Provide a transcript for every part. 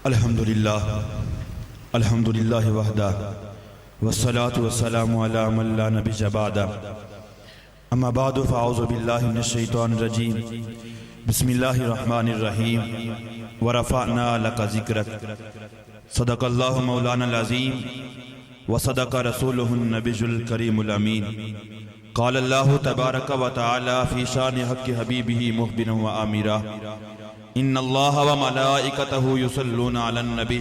الحمدللہ وحدہ والصلاة والسلام علی من لا نبی بعدہ اما بعد فاعوذ باللہ من الشیطان الرجیم بسم اللہ الرحمن الرحیم ورفعنا لک ذکرک صدق اللہ مولانا العظیم وصدق رسولہ النبی الکریم الامین قال اللہ تبارک و تعالی فی شان حق حبیبہ مخبرا و آمرا ان اللہ و ملائکتہ یصلون علی النبی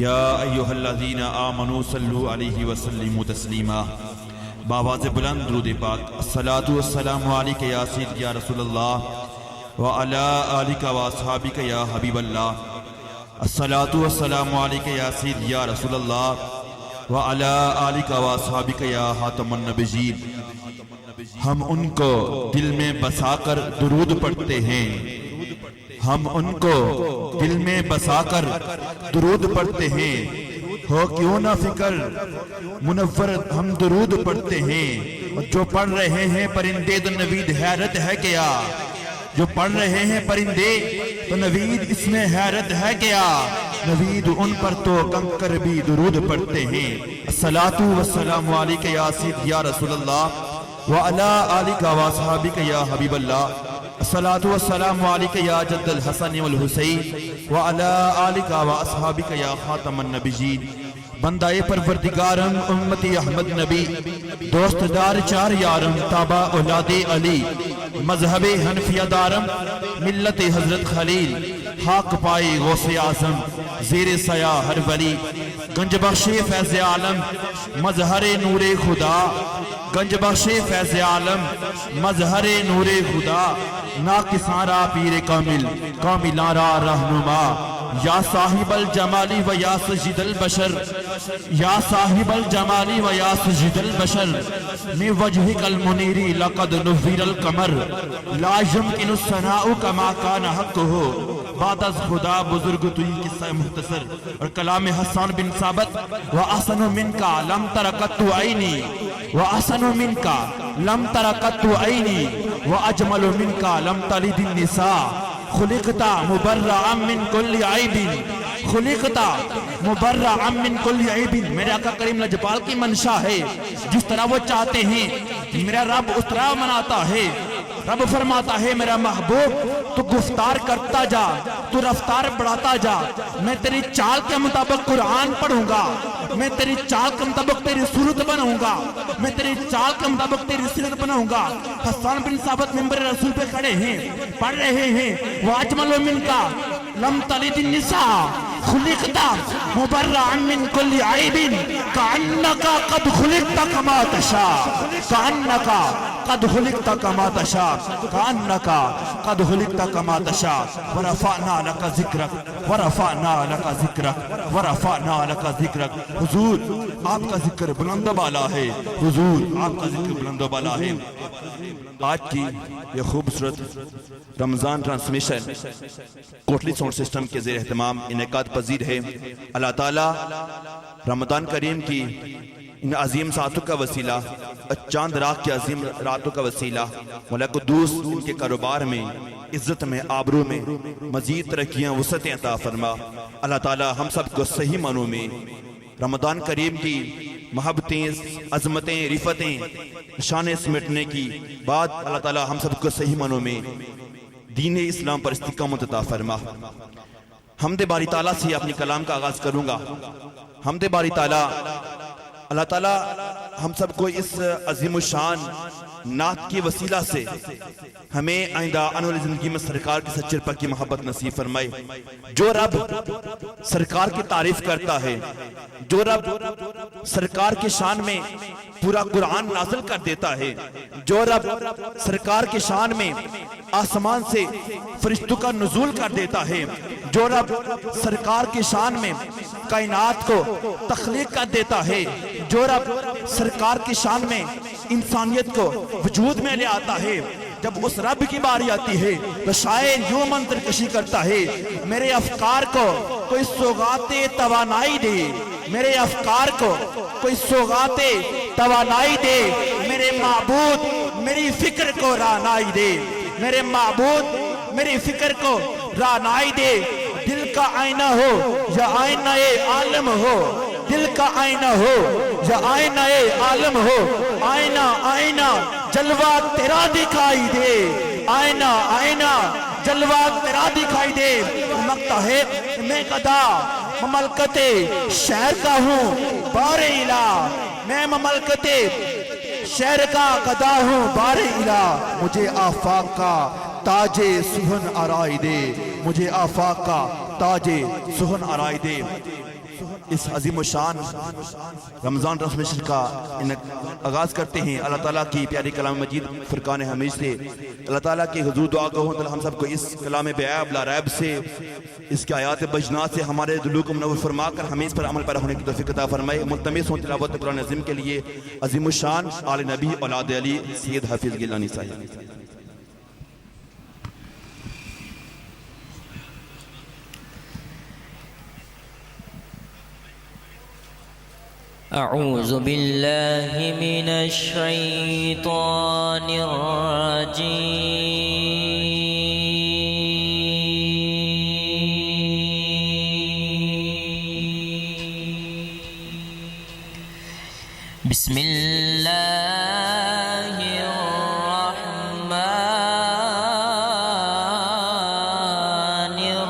یا ایہا الذین آمنوا صلوا علیہ وسلموا تسلیما بآواز بلند درود پاک الصلاۃ والسلام علیک یا سید یا رسول اللہ وعلی آلک و اصحابک یا حبیب اللہ الصلاۃ والسلام علیک یا سید یا رسول اللہ وعلی آلک و اصحابک یا خاتم النبیین۔ ہم ان کو دل میں بسا کر درود پڑھتے ہیں، ہم ان کو دل میں بسا کر درود پڑھتے ہیں، ہو کیوں نہ فکر منور ہم درود پڑھتے ہیں۔ جو پڑھ رہے ہیں پرندے تو نوید حیرت ہے کیا، جو پڑھ رہے ہیں پرندے تو نوید اس میں حیرت ہے کیا، نوید ان پر تو کنکر بھی درود پڑھتے ہیں۔ الصلاۃ والسلام علیک یا سید یا رسول اللہ وعلی آلک و اصحابک یا حبیب اللہ الصلاۃ والسلام علیک یا جد الحسن والحسین وعلی آلک و اصحابک یا خاتم النبیین۔ بندہ پروردگارم امتی احمد نبی دوست دار چار یارم تابع اولاد علی مذہب حنفیہ دارم ملت حضرت خلیل حق پائے غوث اعظم زیر سایہ ہر ولی گنج بخش فیض عالم مظہر نور خدا گنج بخش فیض عالم مظہر نور خدا ناقصاں را پیر کامل کاملاں را رہنما یا صاحب الجمالی و یا سجد البشر یا صاحب الجمالی و یا سجد البشر من وجہک المنیری لقد نویر القمر لا یمکن الثناء کما کان حقہ بعد از خدا بزرگ توی قصہ مختصر۔ اور کلام حسان بن ثابت وَأَحْسَنُ مِنْكَ لَمْ تَرَ قَطُّ عَيْنِي وَأَحْسَنُ مِنْكَ لَمْ تَرَ قَطُّ عَيْنِي وَأَجْمَلُ مِنْكَ لَمْ تَلِدِ النِّسَاء خُلِقْتَ مُبَرَّعًا مِنْ كُلِّ عَيْبٍ خُلِقْتَ مُبَرَّعًا مِنْ كُلِّ عَيْبٍ۔ میرے آقا کریم لجپال کی منشا ہے، جس طرح وہ چاہتے ہیں میرا رب اس طرح مناتا ہے۔ رب فرماتا ہے میرا محبوب تو گفتار کرتا جا، تو رفتار بڑھاتا جا، میں تیری چال کے مطابق قرآن پڑھوں گا، میں تیری چال کے مطابق تیری صورت بناؤں گا، میں تیری چال کے مطابق تیری سیرت بناؤں گا۔ حسان بن ثابت منبر رسول پہ کھڑے ہیں، پڑھ رہے ہیں وَأَجْمَلُ مِنْكَ لَمْ تَلِدِ النِّسَاء خُلِقْتَ مُبَرَّعًا مِنْ كُلِّ عَيْبٍ كَأَنَّكَ قَدْ خُلِقْتَ كَمَا تَشَاءُ كَأَنَّكَ قد خلقت کما تشاء کأنک قد خلقت کما تشاء ورفعنا لک ذکرک ورفعنا لک ذکرک ورفعنا لک ذکرک۔ حضور آپ کا ذکر بلند و بالا ہے، حضور آپ کا ذکر بلند و بالا ہے۔ آج کی یہ خوبصورت رمضان ٹرانسمیشن کوٹلی ساؤنڈ سسٹم کے زیر اہتمام انعقاد پذیر ہے۔ اللہ تعالی رمضان کریم کی ان عظیم ساعتوں کا وسیلہ، چاند رات کی عظیم راتوں کا وسیلہ مولا قدوس ان کے کاروبار میں، عزت میں، آبرو میں مزید ترقیاں وسعتیں عطا فرما۔ اللہ تعالی ہم سب کو صحیح معنوں میں رمضان کریم کی محبتیں، عظمتیں، رفتیں، شانیں سمیٹنے کی بعد اللہ تعالی ہم سب کو صحیح معنوں میں دین اسلام پر استقامت عطا فرما۔ حمد باری تعالیٰ سے اپنی کلام کا آغاز کروں گا۔ حمد باری تعالیٰ، اللہ تعالیٰ ہم سب کو اس عظیم الشان نعت کی وسیلہ سے ہمیں آئندہ آنے والی زندگی میں سرکار کی سچے پاک کی محبت نصیب فرمائے۔ جو رب سرکار کی تعریف کرتا ہے، جو رب سرکار کی شان میں پورا قرآن نازل کر دیتا ہے، جو رب سرکار کی شان میں آسمان سے فرشتوں کا نزول کر دیتا ہے، جو رب سرکار کی شان میں کائنات کو تخلیق کر دیتا ہے، جو رب سرکار کی شان میں انسانیت کو وجود میں لے آتا ہے، جب اس رب کی باری آتی ہے تو شاعر یوں منظر کشی کرتا ہے، میرے افکار کو کوئی سوغات توانائی دے، میرے افکار کو کوئی سوغات توانائی دے، میرے معبود میری فکر کو رہنائی دے، میرے معبود میری فکر کو رہنائی دے۔ دل کا آئینہ ہو یا آئینہ عالم ہو، دل کا آئینہ ہو یا آئینہ عالم ہو، آئینہ آئینہ جلوہ تیرا دکھائی دے، آئینہ آئینہ جلوہ تیرا دکھائی دے۔ مقتہ ہے میں قدا مملکت شہر کا ہوں بار الہ، میں مملکت شہر کا قدا ہوں بار الہ، مجھے آفاق کا تاج سہن آرائی دے، مجھے آفاق کا تاج سہن آرائی دے۔ اس عظیم الشان رمضان رسم شریف کا آغاز کرتے ہیں اللہ تعالیٰ کی پیاری کلام مجید فرقان حمید سے۔ اللہ تعالیٰ کی حضور دعا گو ہوں ہم سب کو اس کلام بیعب لا ریب سے، اس کے آیات بجنات سے ہمارے دلوں کو منور فرما کر ہمیں اس پر عمل پیرا ہونے کی توفیق عطا فرمائے۔ ملتمس ہوں تلاوت قرآن عظیم کے لیے عظیم الشان آل نبی اولاد علی سید حافظ گیلانی صاحب۔ اعوذ باللہ من الشیطان الرجیم، بسم اللہ الرحمن الرحیم،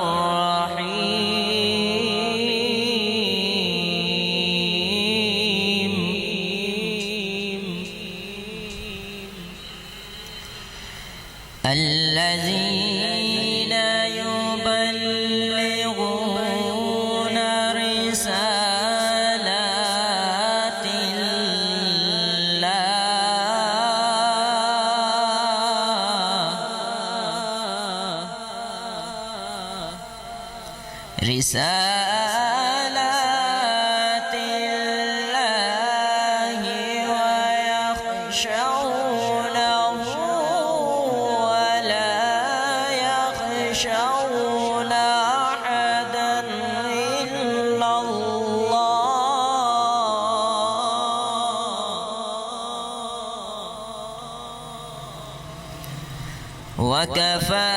الذین یبلغون رسالات رسالات اللہ ويخشونه ولا يخشون أحدا إلا الله وكفى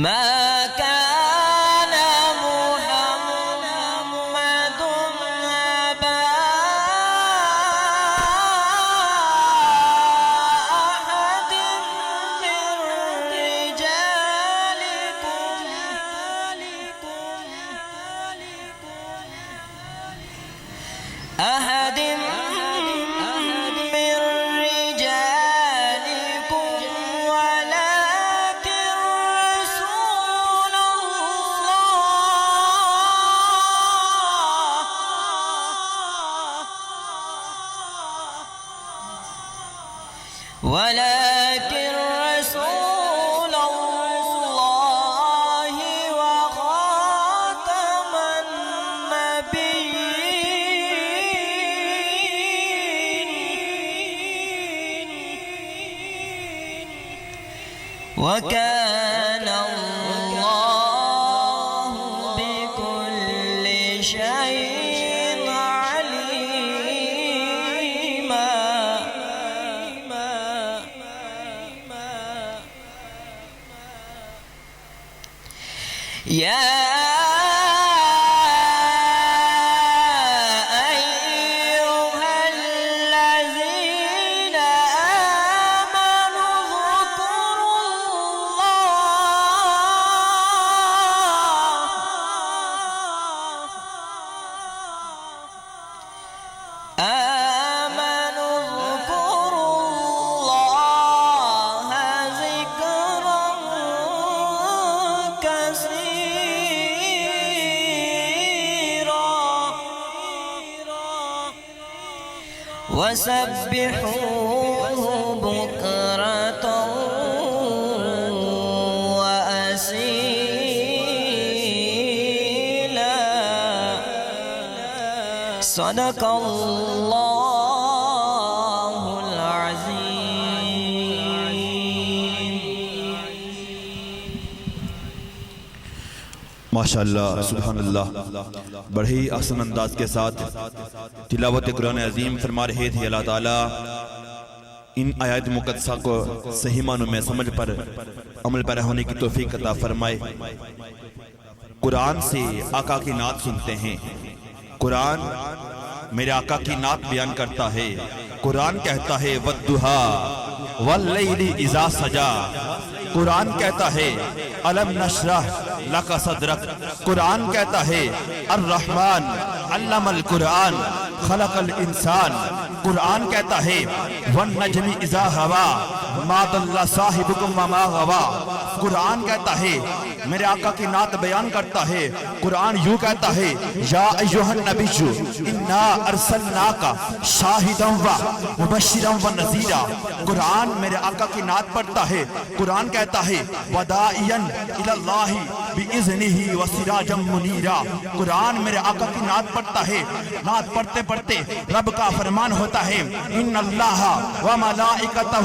ما كان محمد أبا أحد من رجالكم أحد من رجالكم ولكن رسول الله وخاتم النبيين وكان الله بكل شيء عليما يا أيها الذين آمنوا اذكروا الله ذكرا كثيرا وسبحوه بكرة وأصيلا صدق الله العظيم۔ ماشاءاللہ سبحان اللہ، بڑے ہی احسن انداز کے ساتھ تلاوت قرآن عظیم فرما رہے تھے۔ اللہ تعالیٰ ان آیات مقدسہ کو صحیح معنوں میں سمجھ پر عمل پیرا ہونے کی توفیق عطا فرمائے۔ قرآن سے آقا کی نعت سنتے ہیں، قرآن میرے آقا کی نعت بیان کرتا ہے۔ قرآن کہتا ہے وَالضُّحَىٰ وَاللَّيْلِ اِذَا سَجَىٰ، قرآن کہتا ہے أَلَمْ نَشْرَحْ لَكَ صَدْرَكَ، قرآن کہتا ہے الرحمن علم القرآن خلق الانسان، قرآن کہتا ہے وَالنَّجْمِ اِذَا هَوَىٰ مَا ضَلَّ صَاحِبُكُمْ وَمَا غَوَىٰ، قرآن کہتا ہے میرے آقا کی نعت بیان کرتا ہے۔ قرآن یوں کہتا ہے یا ایھا النبی انا ارسلناک شاہدا ومبشرا ونذیرا، قرآن میرے آقا کی نعت پڑھتا ہے۔ قرآن کہتا ہے وداعیا الی اللہ باذنہ وسراجا منیرا، قرآن میرے آقا کی نعت پڑھتا ہے۔ نعت پڑھتے پڑھتے رب کا فرمان ہوتا ہے ان اللہ وملائکتہ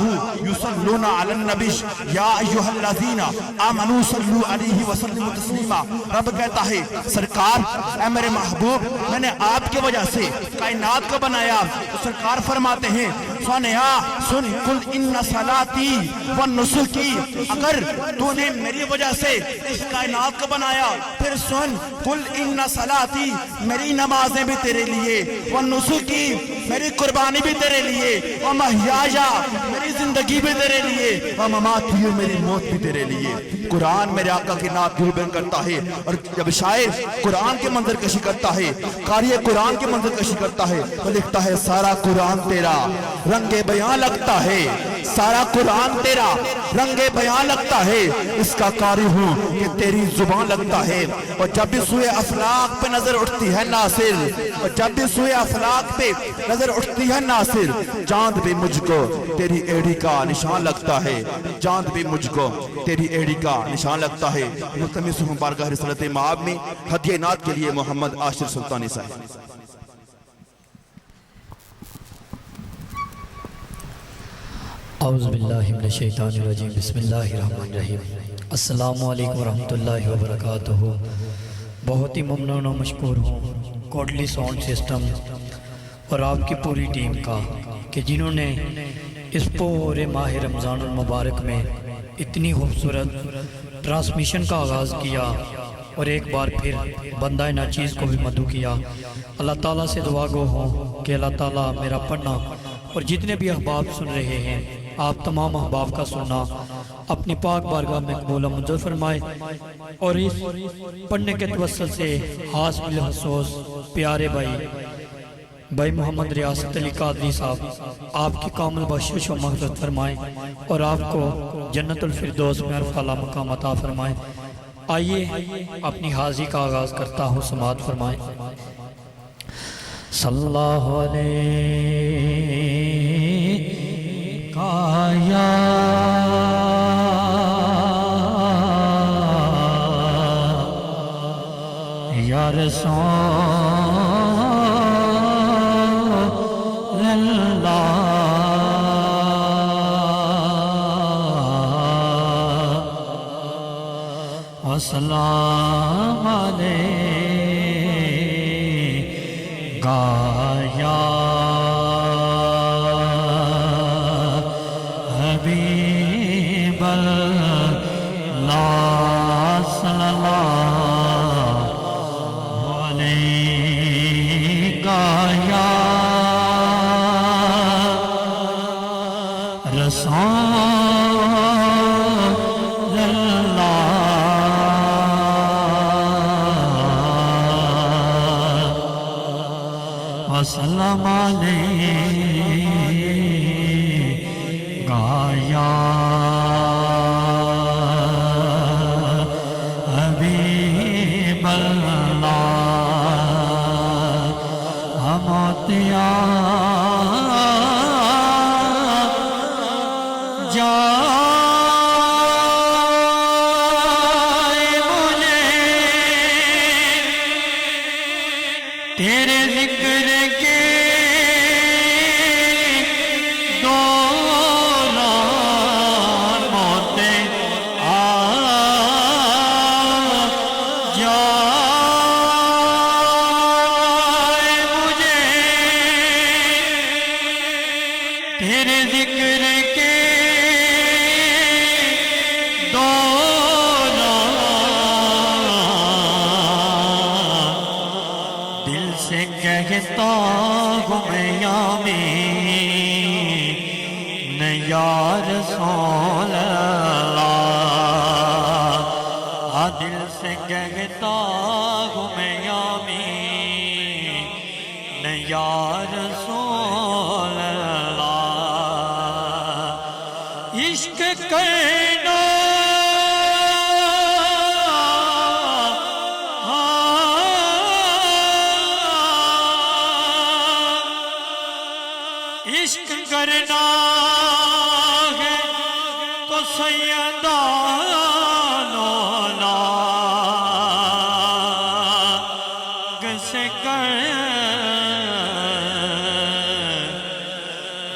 یصلون علی النبی یا ایھا الذین آمنوا صلوا علیہ وسلم تسلیما، رب کہتا ہے سرکار اے میرے محبوب میں نے آپ کی وجہ سے کائنات کو بنایا، تو سرکار فرماتے ہیں سنیا سن قل ان صلاتی ونسکی، اگر تو نے میری وجہ سے اس کائنات کو بنایا پھر سن قل ان صلاتی، میری نمازیں بھی تیرے لیے، ونسکی میری قربانی بھی تیرے لیے، ومحیایا میری زندگی بھی تیرے لیے، ومماتی میری موت بھی تیرے لیے۔ قرآن میرے آقا کی نعت یوں بیان کرتا ہے، اور جب شاعر قرآن کے منظر کشی کرتا ہے، قاری قرآن کے منظر کشی کرتا ہے تو لکھتا ہے سارا قرآن تیرا رنگ بیاں لگتا ہے، سارا قرآن تیرا رنگ بیاں لگتا ہے، اس کا قاری ہوں کہ تیری زبان لگتا ہے۔ اور جب بھی سوئے افلاق پہ نظر اٹھتی ہے ناصر، اور جب بھی سوئے افلاق پہ نظر اٹھتی ہے ناصر، چاند بھی مجھ کو تیری ایڑی کا نشان لگتا ہے، چاند بھی مجھ کو تیری ایڑی کا نشان لگتا ہے۔ ملتمس ہوں بارگاہ رسالت مآب میں ہدیہ نعت کے لیے محمد عاشر سلطانی صاحب۔ اعوذ باللہ من الشیطان الرجیم، بسم اللہ الرحمن الرحیم۔ السلام علیکم ورحمۃ اللہ وبرکاتہ۔ بہت ہی ممنون و مشکور ہوں کوڈلی ساؤنڈ سسٹم اور آپ کی پوری ٹیم کا کہ جنہوں نے اس پورے ماہ رمضان المبارک میں اتنی خوبصورت ٹرانسمیشن کا آغاز کیا اور ایک بار پھر بندہ ناچیز کو بھی مدعو کیا۔ اللہ تعالیٰ سے دعا گو ہوں کہ اللہ تعالیٰ میرا پڑھنا اور جتنے بھی احباب سن رہے ہیں آپ تمام احباب کا سننا اپنی پاک بارگاہ میں قبول و منظور فرمائے، اور اس پڑھنے کے توسل سے خاص بالخصوص پیارے بھائی محمد ریاست علی قادری صاحب آپ کی کامل بخشش و مغفرت فرمائے اور آپ کو جنت الفردوس میں عرف اعلیٰ مقام عطا فرمائے۔ آئیے اپنی حاضری کا آغاز کرتا ہوں، سماعت فرمائے۔ صلی اللہ علیہ یا رسول اللہ وسلام علیہ یا حبیب اللہ صلی اللہ علیہ یا رسول اللہ وسلم علیہ یا حبیب اللہ ہمتیا تیرے ذکر کے دوران موتیں آ جائے ذکر کے دوران دل سے کہتا ہوں میں یامین یا رسول اللہ، دل سے کہتا ہوں میں یامین یا رسول اللہ، عشق کرنا عشق کرنا ہے تو سیدان اولاد سے کر،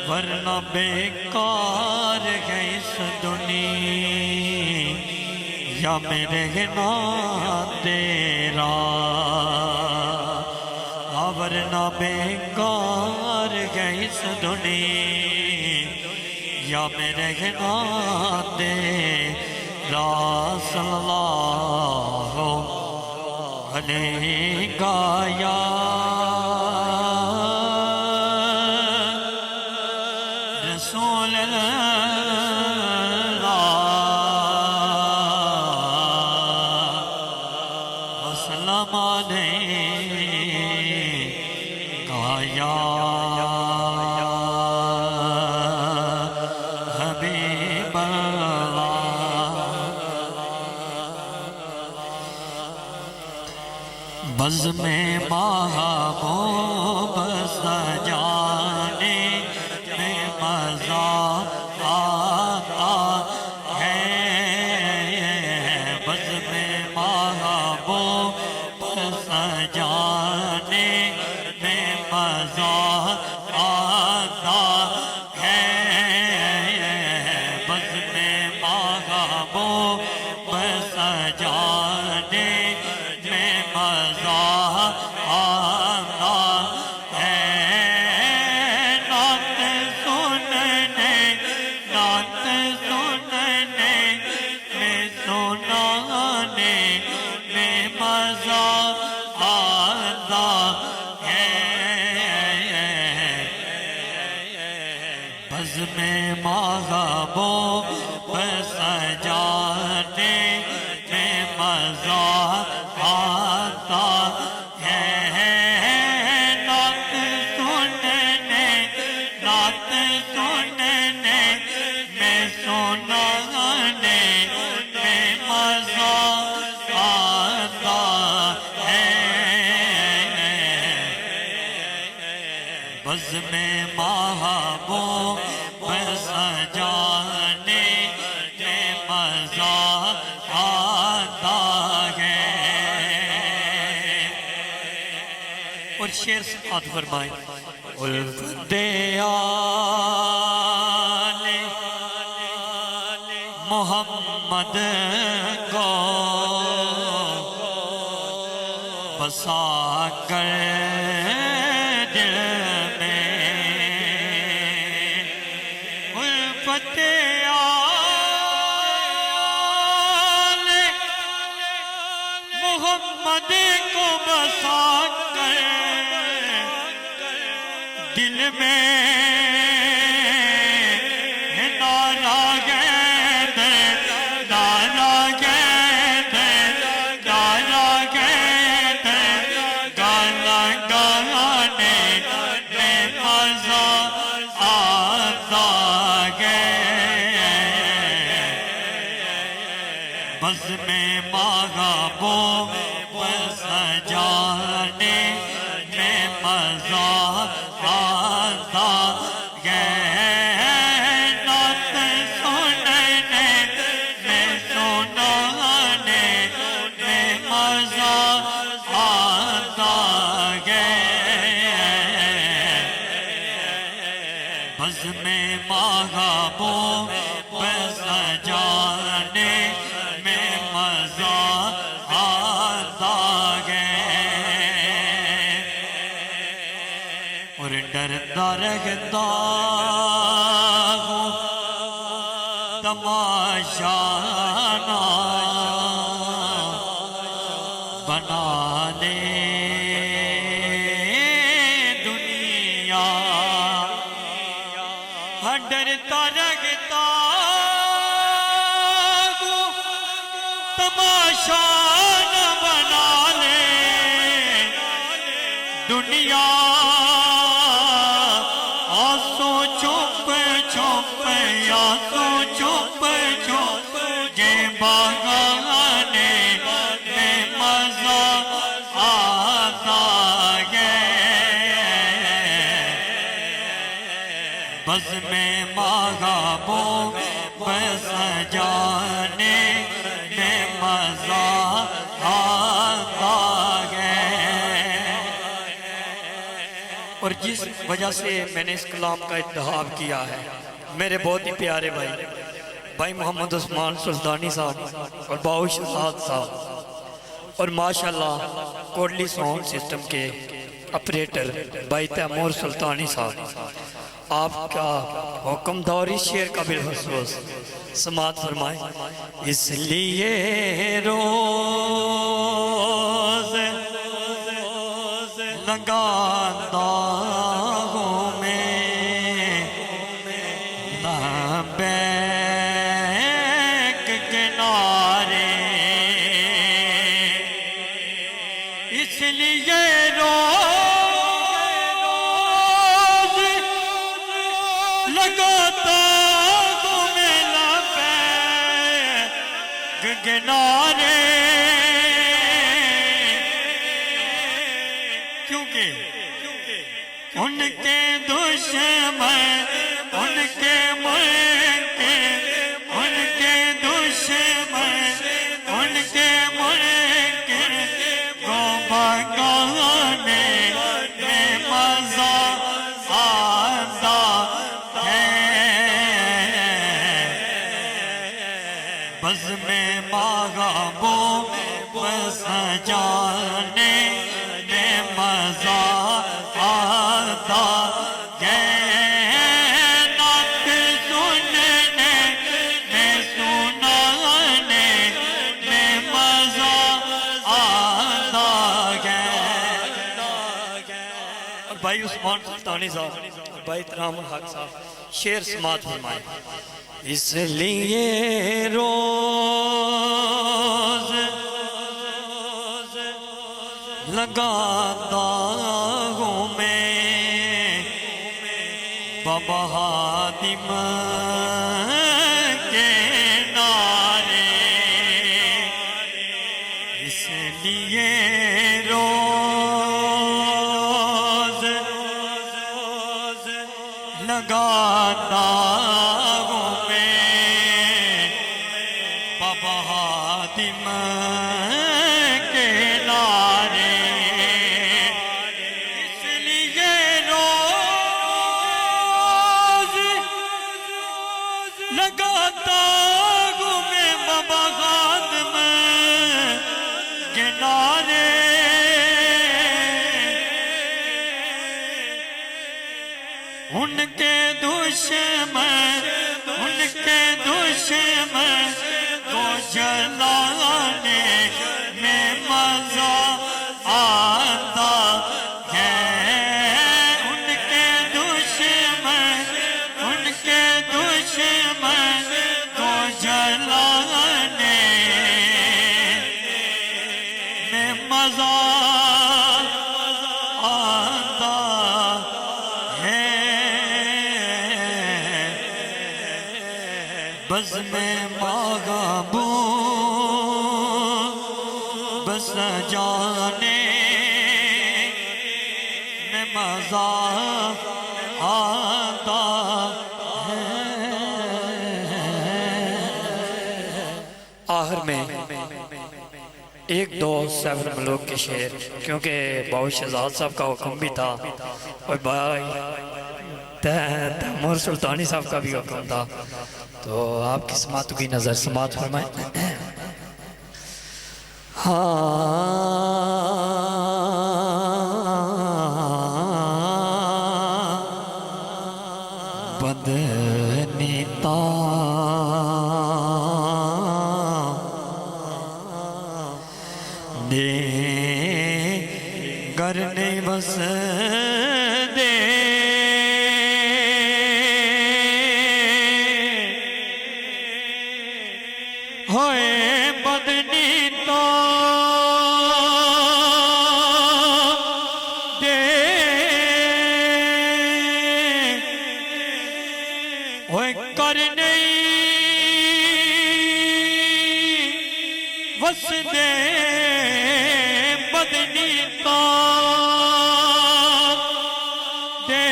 ورنہ بیکار ہے اس دنیا میں رہنا تیرا، ورنہ بیکار ہے اس دنیا میں رہنا تیرا، صلی اللہ علیہ یا رسول اللہ، وسلم علیہ یا حبیب اللہ، بزم محبوب سجانے میں مزہ آتا ہے، بزم محبوب سجانے میں مزہ آتا ہے، بزم محبوب سجانے میں مزہ آتا ہے، نعت سننے میں سنانے میں مزہ آتا ہے، بزم محبوب سجانے میں مزہ آتا ہے، نعت سننے میں سنانے میں مزہ آتا ہے، بزم محبوب سجانے میں مزہ آتا ہے، اور شعر سماعت فرمائیں، الفت آل محمد کو بسا کر دل میں، الفت آل محمد کو بسا کر دل میں نعرہ گے نعرہ گے گانا گانے میں مزہ آتا ہے، بزم محبوب سجانے میں مزہ آتا ہے، نعت سننے میں سنانے میں مزہ آتا ہے، بزم محبوب سجانے میں مزہ آتا ہے، اور ڈرتا رہتا تماشا نہ بنا لے دنیا ڈرتا رگتا تماشا نہ بنا لے دنیا آنسو چھپ چھپ آنسو چھپ چھپ یہ باغانے میں مزہ آتا ہے بز میں ماغابوں بس جانے میں مزہ آتا ہے اور جس وجہ سے میں نے اس کلام کا انتخاب کیا ہے میرے بہت ہی پیارے بھائی محمد عثمان سلطانی صاحب اور باؤ شہزاد صاحب اور ماشاءاللہ کوڈلی ساؤنڈ سسٹم کے اپریٹر بھائی تیمور سلطانی صاحب آپ کا حکم دوری شعر کا بالخصوص سماعت فرمائیں اس لیے روز لگاتا ہوں میں بیک کنارے اس لیے روز لگاتا ہوں میں بیک کنارے ان کے دشمن ان کے ملک ان کے دشمن ان کے ملک کو بھگانے میں مزہ آتا ہے بز میں باغابوں بس جانے میں مزہ آتا ہے نعت سننے میں سنانے میں مزہ آتا ہے اور بھائی عثمان سلطانی صاحب اور بھائی ترام الحق صاحب شعر سماعت فرمائیں اس لیے روز لگاتا ہوں میں بابا حاتم کے نعرے اس لیے روز لگاتا ہوں میں بابا حاتم کے نعرے لگاتا ہوں میں بابا خاتم کے نعرے ان کے دشمن کو جلانے میں مزہ آتا ہے ان کے دشمن کو جلانے میں مزہ آتا ہے بز میں باغابوں بس جانے میں مزہ آتا آخر میں ایک دو سیون ملوک کے شعر کیونکہ باؤ شہزاد صاحب کا حکم بھی تھا اور بھائی تیمور سلطانی صاحب کا بھی حکم تھا تو آپ کی سماعتوں کی نظر سماعت فرمائیں بدنی گر نہیں بس دے ہوئے بدنی تو دے ہوئے کر نہیں بس دے بدنی تو دے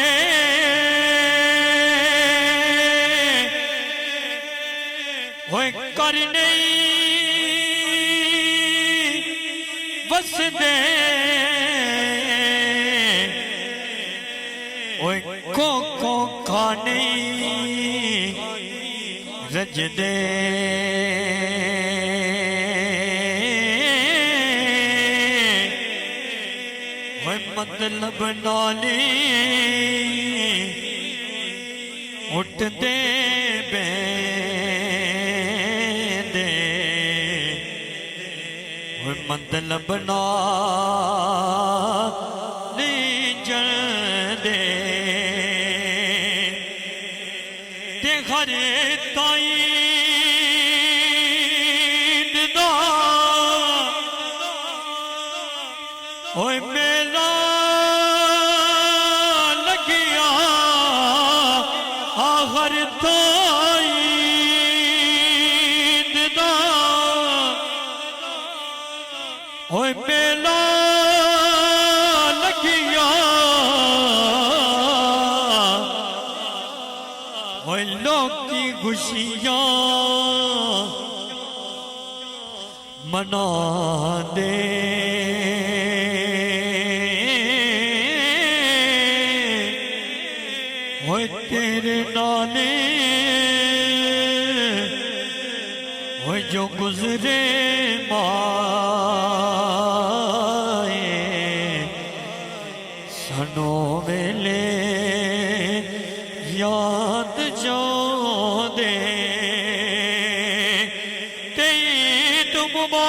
ہوئے کر نہیں بس دے ہوئے کو کھانے رج دے مطلب نالی اٹھ دے بیندے مطلب نالی جل دے تے گھر تائید دا اوہ میلا آخر تائید دا ہوئے میلا لگیا ہوئے لوگ کی خوشیاں منا دے ہوئے تیرے نالے ہوئے جو گزرے مائے سنو ویلے یاد جو دے تید مبارک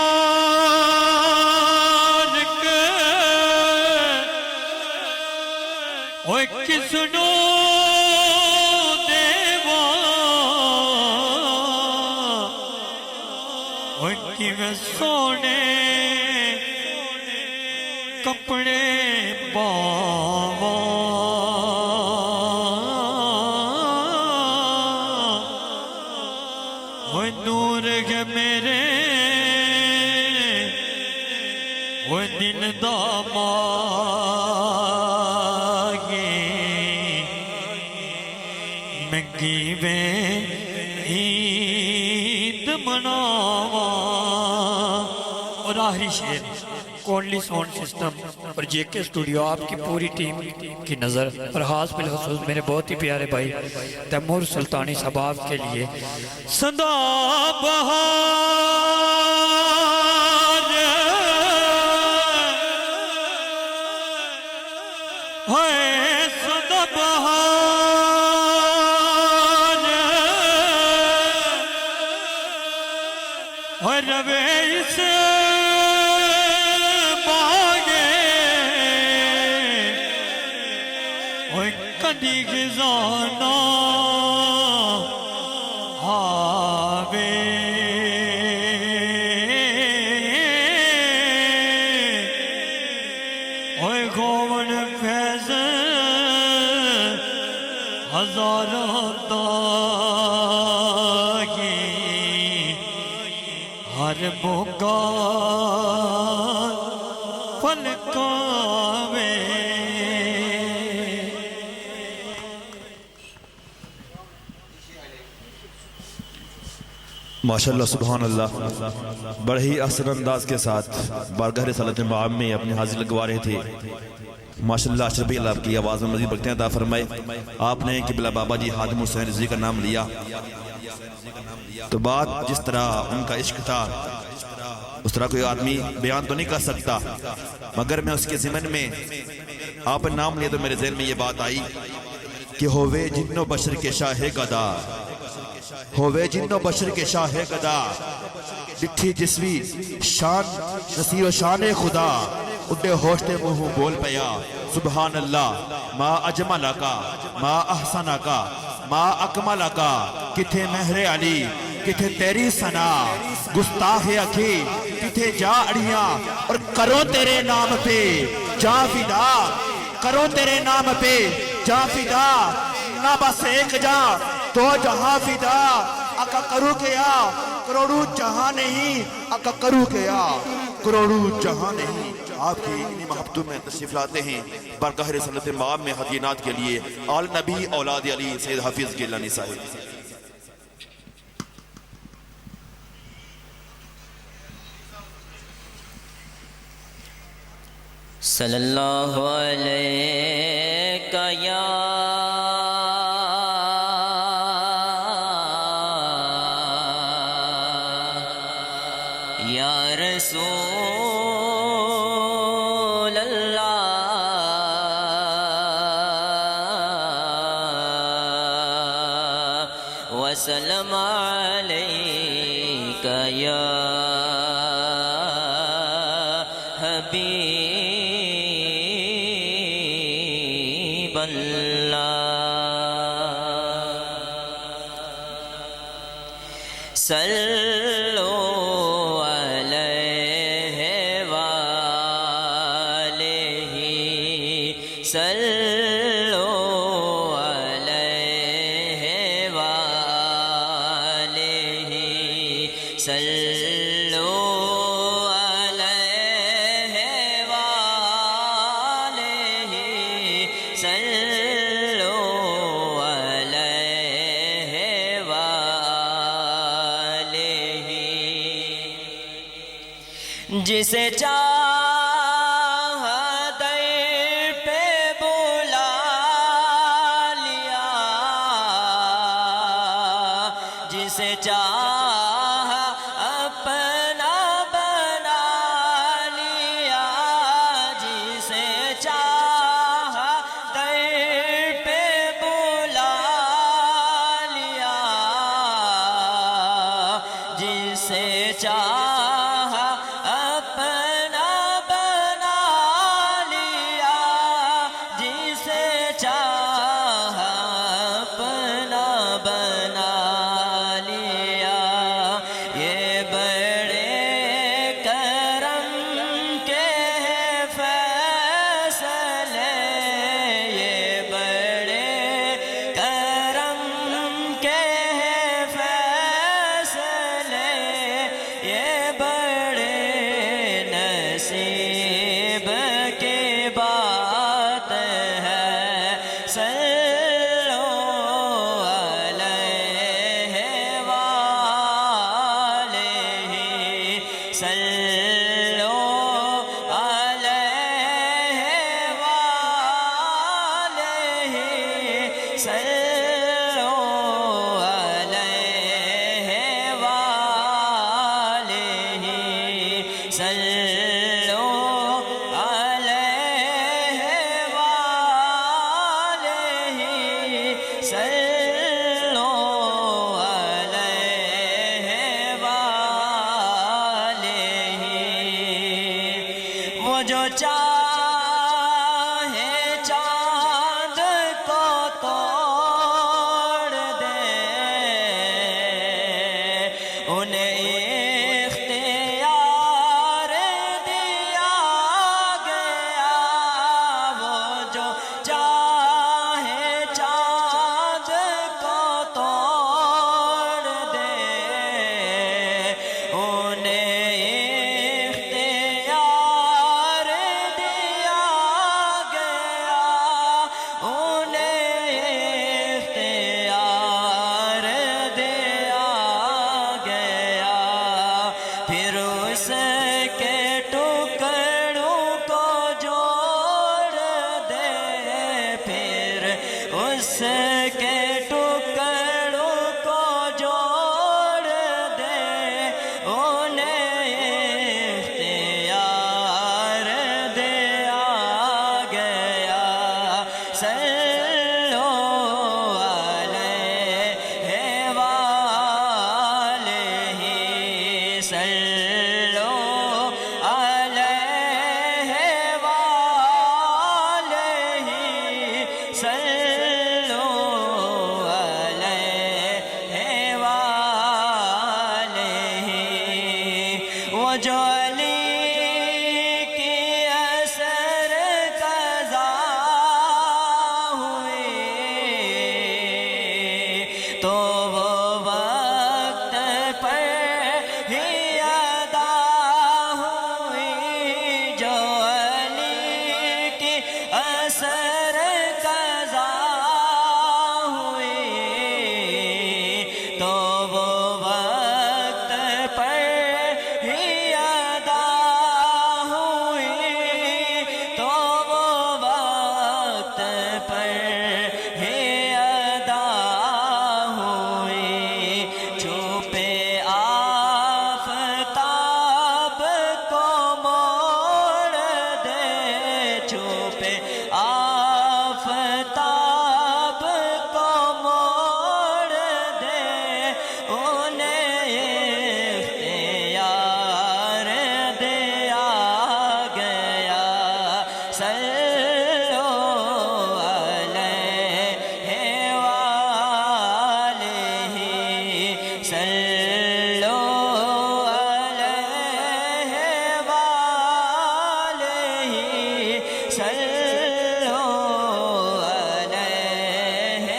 ہوئے کس نو میں سونے کپڑے پاواں وہ نور ہے میرے وہ دن داماغے میں کیویں عید مناواں اور آخری شعر کونلی ساؤنڈ سسٹم اور جے کے اسٹوڈیو آپ کی پوری ٹیم کی نظر اور خاص بالخصوص میرے بہت ہی پیارے بھائی تیمور سلطانی صاحب آپ کے لیے صدا بہار ہے صدا بہار اور روے سے کدی خزانہ آوے اوہ گون فیض ہزاراں داغی ہر بکار فلکاوے ماشاءاللہ سبحان اللہ بڑے ہی احسن انداز کے ساتھ بارگاہ رسالت معام میں اپنی حاضری لگوا رہے تھے ماشاءاللہ اشرفی اللہ آپ کی آواز میں مزید برکتیں عطا فرمائے آپ نے قبلہ بابا جی خادم حسین رضوی کا نام لیا تو بات جس طرح ان کا عشق تھا اس طرح کوئی آدمی بیان تو نہیں کر سکتا مگر میں اس کے ضمن میں آپ نے نام لیا تو میرے ذہن میں یہ بات آئی کہ ہووے جنو بشر کے شاہ گدا ہووے جنو بشر کے شاہ گدا ڈٹھی جسوی شان نصیر و شان خدا اڈے ہوشتے منہ بول پیا سبحان اللہ ما اجمل کا ما احسن کا ما اکمل کا کتھے مہر علی کتھے تیری ثنا گستاخ اکھی کتھے جا اڑیاں اور کرو تیرے نام پہ جا فدا کرو تیرے نام پہ جا فدا نہ بس ایک جا تو جہاں فدا آقا کرو کیا کروڑوں جہاں نہیں آقا کرو کیا کروڑوں جہاں نہیں آپ کی انہی محبتوں میں تشریف لاتے ہیں برگاہ رسالت مآب میں ہدیینات کے لیے آل نبی اولاد علی سید حافظ گیلانی صاحب صلی اللہ علیہ یا رسول اللہ وسلم علیک یا حبیب صلو علیہ وآلہ صلو علیہ وآلہ صلو علیہ وآلہ صلو علیہ وآلہ جسے چاہا در پہ بلا لیا جسے چاہا اپنا بنا لیا جسے چاہا در پہ بلا لیا جسے چاہا اپنا بنا لیا جسے چاہا اپنا بنا لیا یہ بڑے کرم کے فیصلے یہ بڑے کرم کے فیصلے یہ بڑے نصیب کی بات ہے صلو علیہ وآلہ صلو علیہ وآلہ صلو علیہ وآلہ صلو علیہ وآلہ صلو علیہ وآلہ وہ جو چاہے چاند کو توڑ دے انہیں اختیار دیا گیا وہ جو چاہے چاند کو توڑ دے انہیں اختیار دیا گیا انہیں اختیار دیا گیا پھر اس کے ٹکڑوں کو جوڑ دے پھر اس کے ٹکڑوں کو جوڑ دے انہیں اختیار دیا گیا صلو علیہ وآلہ صلو علیہ جو علی کی اثر قضا ہوئے تو وہ وقت پر ہی ادا ہوئی جو علی کی اثر قضا ہوئے تو وہ وقت پر ہی ادا ہوئی تو وہ وقت پر ہی ادا ہوئی چھپے آفتاب کو موڑ دے چھپے آفتاب کو موڑ دے انہیں اختیار دیا گیا صلو علیہ وآلہ صلو علیہ وآلہ صلو علیہ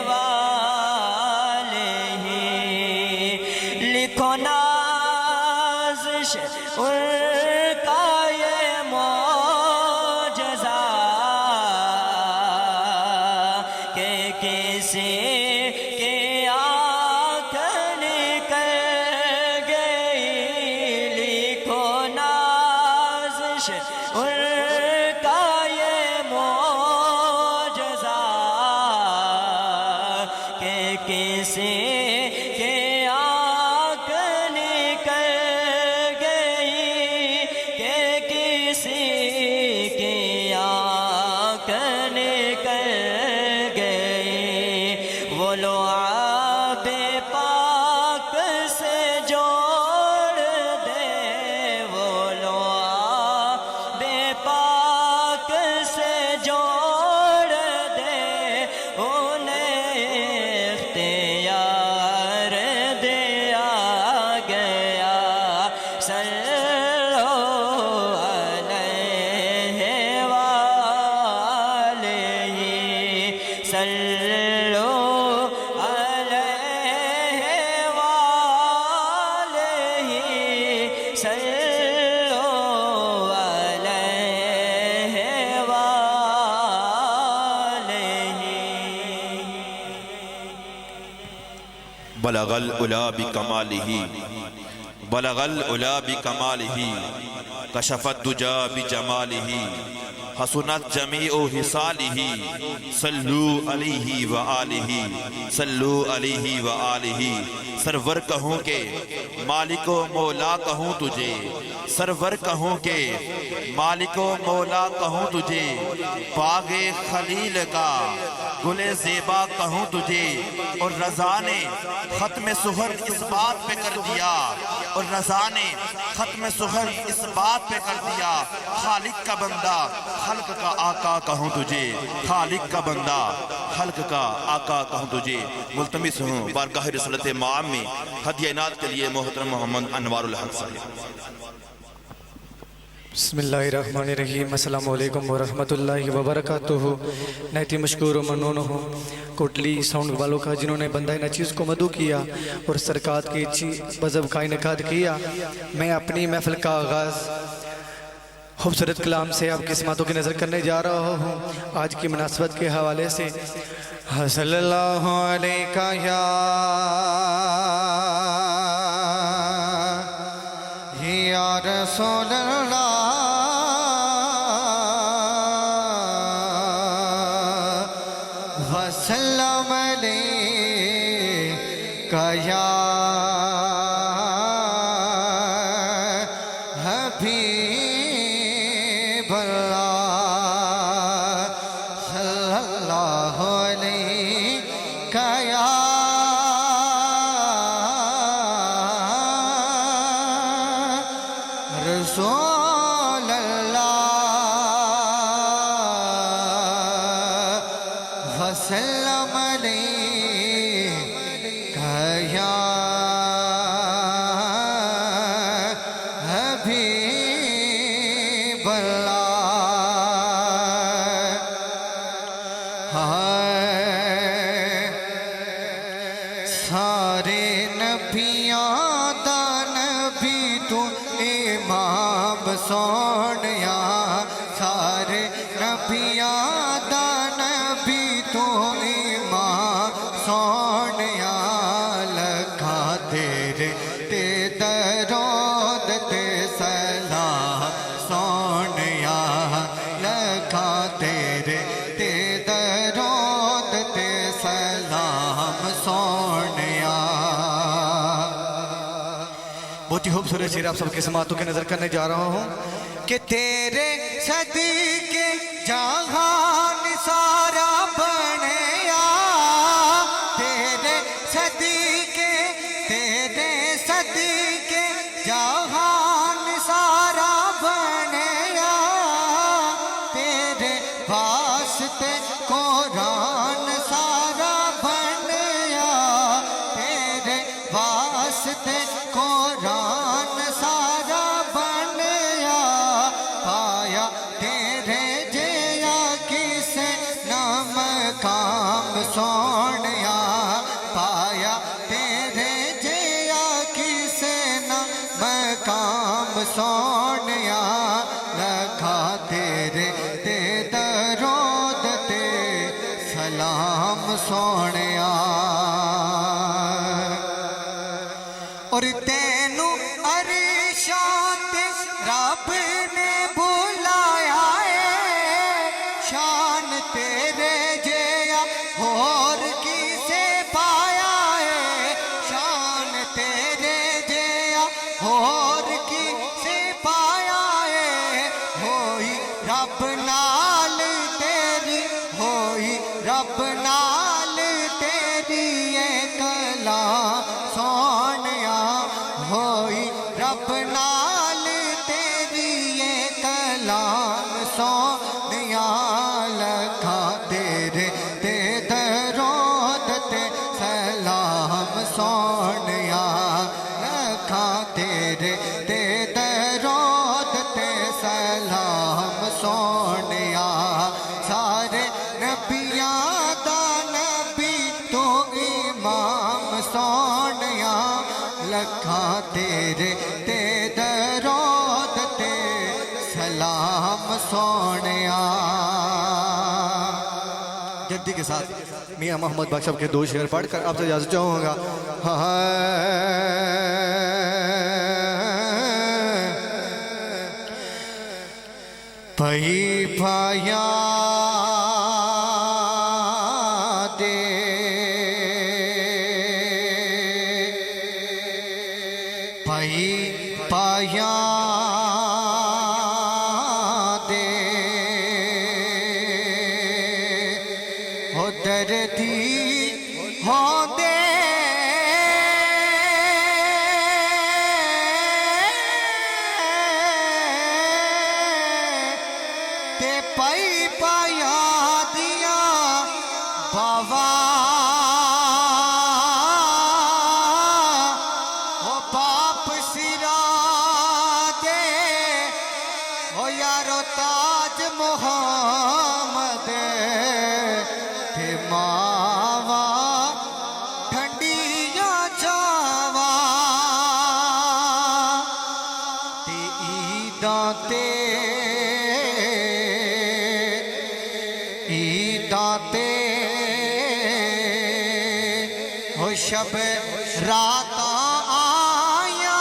وآلہ لکھو نازش ان کا یہ معجزہ کہ کسی کی آنکھ نکل گئی لکھو نازش ان کا یہ معجزہ کہ کسی کی آنکھ نکل گئی کہ کسی کی آنکھ نکل گئی وہ لعاب پاک سے جوڑ دے وہ لعاب پاک سے جوڑ دے انہیں اختیار دیا گیا صلو علیہ وآلہ صلو علیہ وآلہ صلو علیہ وآلہ بلغ العلا بکمالہ بلغ العلا بکمالہ کشف الدجا بجمالہ حسنت جمیع حصالہ صلو علیہ وآلہ صلو علیہ وآلہ سرور کہوں کہ مالک و مولا کہوں تجھے سرور کہوں کہ مالک و مولا کہوں تجھے باغ خلیل کا گل زیبا کہوں تجھے اور رضا نے ختم سحر اس بات پہ کر دیا اور رضا نے ختم سحر اس بات پہ کر دیا خالق کا بندہ خلق کا آقا کہوں تجھے خالق کا بندہ خلق کا آقا کہوں تجھے ملتمس ہوں بارگاہ رسالت مآب میں ہدیہ عنایت کے لیے محترم محمد انوار الحق صاحب بسم اللہ الرحمن الرحیم السلام علیکم ورحمۃ اللہ وبرکاتہ نہایت ہی مشکور و ممنون ہوں کوٹلی ساؤنڈ والوں کا جنہوں نے بندہ نچیز کو مدعو کیا اور سرکات کی مذہب کا انعقاد کیا میں اپنی محفل کا آغاز خوبصورت کلام سے آپ کی سماعتوں کی نظر کرنے جا رہا ہوں آج کی مناسبت کے حوالے سے صلی اللہ علیہ یا رسول اللہ وسلم علیکہ یا حبیب اللہ صلی اللہ علیکہ یا رسول اللہ وسلم علیکہ یا حبیب سارے نبیاں دا نبی تو امام سونیا سارے نبیاں دا نبی تو امام سونیا لکھا تیرے تے درود تے سلام سونیا لکھا تیرے تے درود تے سلام سونیا بہت ہی خوبصورت شعر آپ سب کے سماعتوں کے نظر کرنے جا رہا ہوں کہ تیرے صدقے جہان سارا بنیا تیرے صدقے جہان سارا بنیا تیرے واسطے قرآن سارا بنیا تیرے واسطے قرآن سارا بنیا پایا تیرے جیا کسے نہ مقام سونیا پایا تیرے جیا کسے نہ مقام سونیا لکھا تیرے تے درود تے سلام سونیا اور تینوں عرشاں تے رب نے بلایا ہے شان تیرے جیا اور کسے پایا ہے شان تیرے جیا اور کسے پایا ہے ہوئی رب نال تیری ہوئی رب نال تیری کلام سونیا ہوئی رب نال تیری کلام سونیا لکھا تیرے تے درود تے سلام سونیا لکھا تیرے تے درود تے سلام سونیا سارے نبیاں دا نبی تو امام سونیا لکھا تیرے تے درود تے سلام سونیا جدی کے ساتھ میاں محمد بخش کے دو شعر پڑھ کر آپ سے اجازت چاہوں گا پئی پایا دے پئی پایا دے ہو دردی ہو دے تے پئی پایا دیا بابا ہو باپ سرا دے ہو یارو تاج محمد تے ماوا ٹھنڈیاں چاوا تے عیداں تے ہو شب رات آیا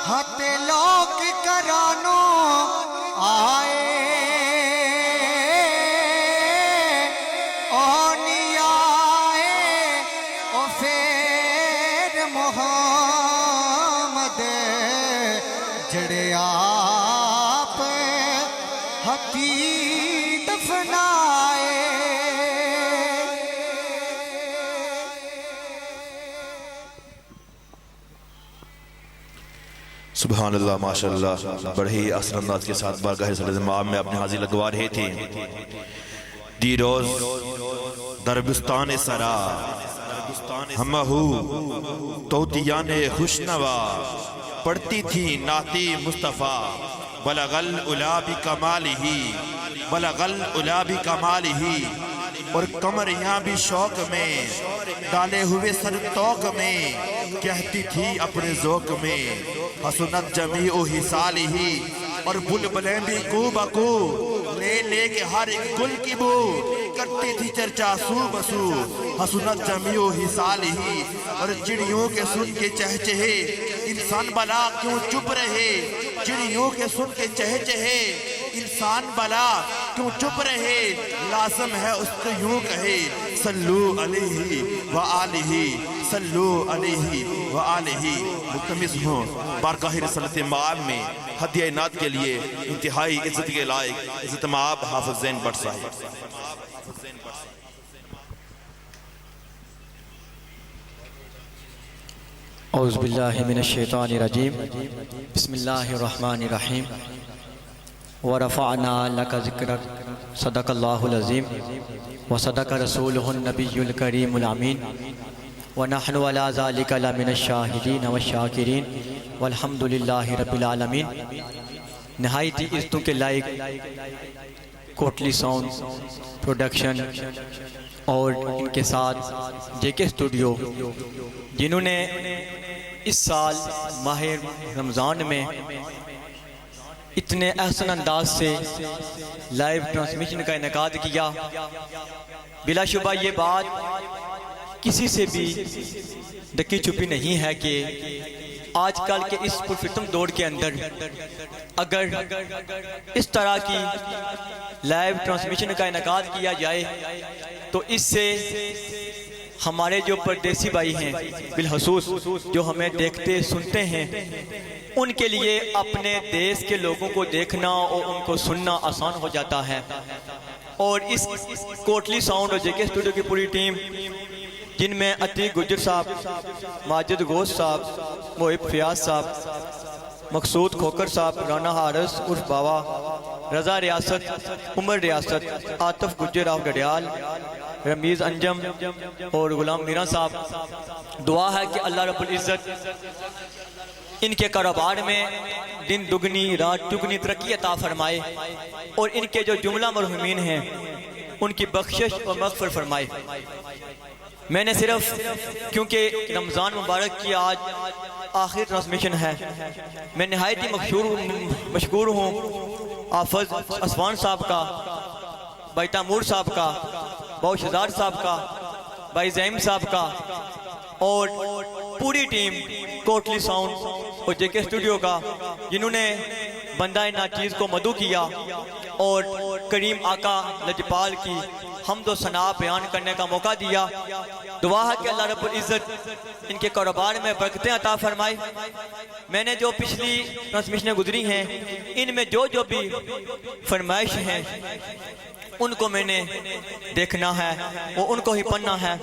ہت لوگ کرانو آئے او نہیں آئے او پھر محمد جڑے آپ ہتھی دفنائے سبحان اللہ ماشاءاللہ بڑے ہی اثر انداز کے ساتھ بارگاہ رسول امام میں اپنے حاضر لگوا رہے تھے دی روز دربستان سرا ہمہو توتیان خوشنوا پڑھتی تھی نعتی مصطفیٰ بلغل الا بکمالہ بلغل الا بکمالہ اور کمریاں بھی شوق میں ڈالے ہوئے سر توق میں کہتی تھی اپنے ذوق میں حسنت جمیع حصالہ اور بلبلیں بھی کو بکو لے لے کے ہر ایک گل کی بو کرتی تھی چرچا سو بسو حسنت جمیع حصالہ اور چڑیوں کے سن کے چہچہے انسان بلا کیوں چپ رہے چڑیوں کے سن کے چہچہے انسان بلا کیوں چپ رہے لازم ہے اس کو یوں کہے صلو علیہ وآلہ صلو علیہ وآلہ ملتمس ہوں بارگاہ رسالت مآب میں ہدیہ عنایت کے لیے انتہائی عزت کے لائق عزت مآب حافظ زین بٹ صاحب. اعوذ باللہ من الشیطان الرجیم بسم اللہ الرحمن الرحیم ورفعنا لک ذکرک صدق اللہ العظیم وصدق رسولہ النبی الکریم الامین ونحن علی ذالک لمن الشاہدین والشاکرین والحمدللہ رب العالمین. نہایت ہی عزتوں کے لائق کوٹلی ساؤنڈ پروڈکشن اور ان کے ساتھ جے کے اسٹوڈیو جنہوں نے اس سال ماہ رمضان میں اتنے احسن انداز سے لائیو ٹرانسمیشن کا انعقاد کیا. بلا شبہ یہ بات کسی سے بھی ڈکی چھپی نہیں ہے کہ آج کل کے اس پرفتن دور کے اندر اگر اس طرح کی لائیو ٹرانسمیشن کا انعقاد کیا جائے تو اس سے ہمارے جو پردیسی بھائی ہیں بالخصوص جو ہمیں دیکھتے سنتے ہیں ان کے لیے اپنے دیش کے لوگوں کو دیکھنا اور ان کو سننا آسان ہو جاتا ہے. اور اس کوٹلی ساؤنڈ اور جے کے اسٹوڈیو کی پوری ٹیم جن میں عتیق گجر صاحب، ماجد گوشت صاحب، محب فیاض صاحب، مقصود کھوکر صاحب، رانا حارث عرف باوا، رضا ریاست، عمر ریاست، عاطف گجر آف ڈڈیال، رمیز انجم اور غلام میران صاحب، دعا ہے کہ اللہ رب العزت ان کے کاروبار میں دن دگنی رات چگنی ترقی عطا فرمائے اور ان کے جو جملہ مرحومین ہیں ان کی بخشش اور مغفرت فرمائے. میں نے صرف کیونکہ رمضان مبارک کی آج آخری ٹرانسمیشن ہے، میں نہایت ہی مشکور ہوں حافظ اسوان صاحب کا، بھائی تیمور صاحب کا، بہو شہزاد صاحب کا، بھائی زیم صاحب کا اور پوری ٹیم کوٹلی ساؤنڈ اور جے کے اسٹوڈیو کا جنہوں نے بندہ ناچیز کو مدعو کیا اور کریم آقا لجپال کی حمد و ثنا بیان کرنے کا موقع دیا. دعا ہے کہ اللہ رب العزت ان کے کاروبار میں برکتیں عطا فرمائے. میں نے جو پچھلی ٹرانسمیشنیں گزری ہیں ان میں جو بھی فرمائش ہیں ان کو میں نے دیکھنا ہے وہ ان کو ہی پڑھنا ہے.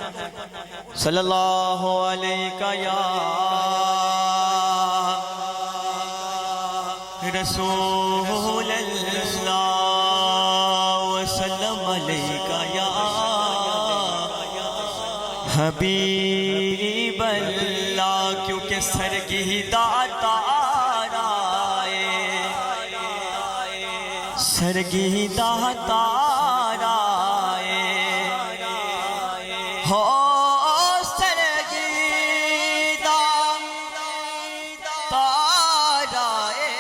صلی اللہ علیہ یا رسول اللہ وسلم علیہ یا حبیب اللہ. کیونکہ سرگی داتار آئے، سرگی داتار آئے ہو، سرگی داتار آئے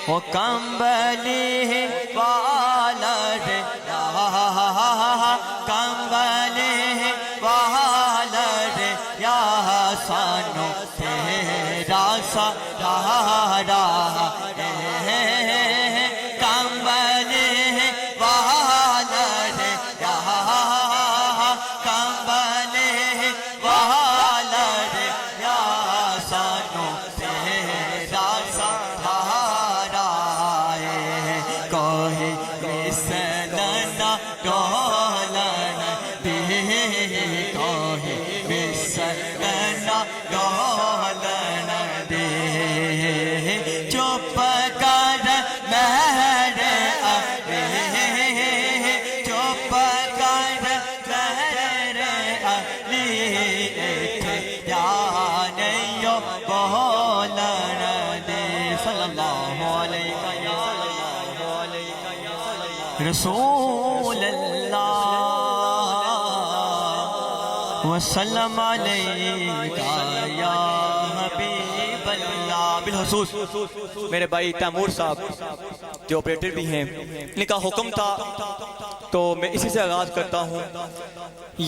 وہ کمبلی والر کمبلی والر یا سانو تیرا سہارا کمبلی والر یا کمبلی والر یا سانو تیرا سہارا کوئی مثلنا گولن دے، کوئی مثلنا گولن دے. چپ کر میرے علی، چپ کر میرے علی، ایک جانیو بہت رسول اللہ وسلم علیکہ یا حبیب اللہ۔ بالخصوص میرے بھائی تیمور صاحب جو آپریٹر بھی ہیں، ان کا حکم تھا تو میں اسی سے آغاز کرتا ہوں۔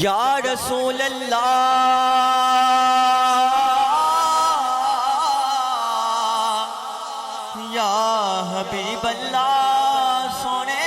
یا رسول اللہ یا حبیب اللہ سونے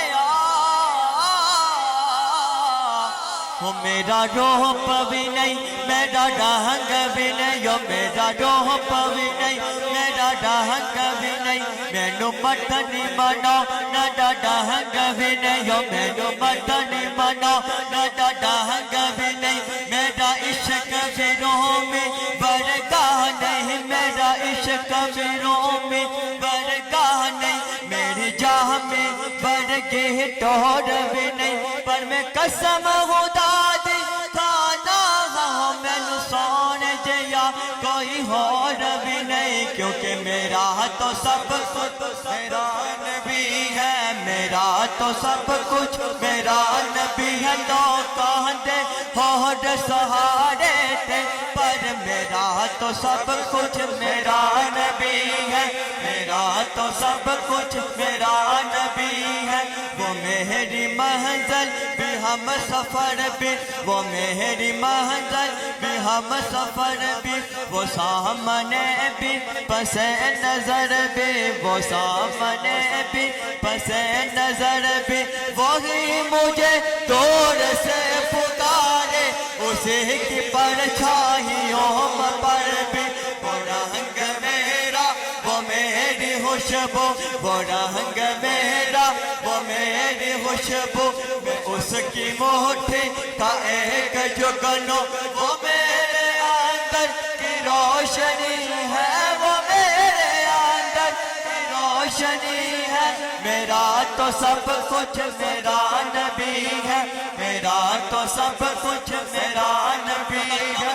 وہ میرا روپ بھی نہیں میرا ڈھنگ بھی نہیں، وہ میرا روپ بھی نہیں میرا ڈھنگ بھی نہیں، مینو مت نہیں مناؤ نہ ڈھنگ بھی نہیں، وہ مینو مت نہیں مناؤ نہ ڈھنگ بھی نہیں، میرا عشق پھروں میں برگاہ نہیں، میرا عشق پھروں میں برگاہ نہیں، میری جاہ میں برگے ٹوڑ بھی نہیں، پر میں قسم خدا دی کھانا ہوں میں نو سونے جیا کوئی اور بھی نہیں، کیونکہ میرا تو سب کچھ میرا نبی ہے، میرا تو سب کچھ میرا نبی ہے، لوکاں دے ہور سہارے تھے پر میرا تو سب کچھ میرا نبی ہے، میرا تو سب کچھ میرا نبی ہے، وہ میری منزل بھی ہم سفر بھی، وہ میری منزل بھی ہم سفر بھی، وہ سامنے بھی پس نظر بھی، وہ سامنے بھی پس نظر بھی، وہی مجھے دور سے پکارے اسی کی پرچھائیوں پر بھی، وہ رنگ میرا وہ میری خوشبو، وہ رنگ میرا وہ میری خوشبو، میں اس کی مٹھی کا ایک جگنو، وہ میرے اندر کی روشنی ہے، وہ میرے اندر کی روشنی ہے، میرا تو سب کچھ میرا نبی ہے، میرا تو سب کچھ میرا نبی ہے۔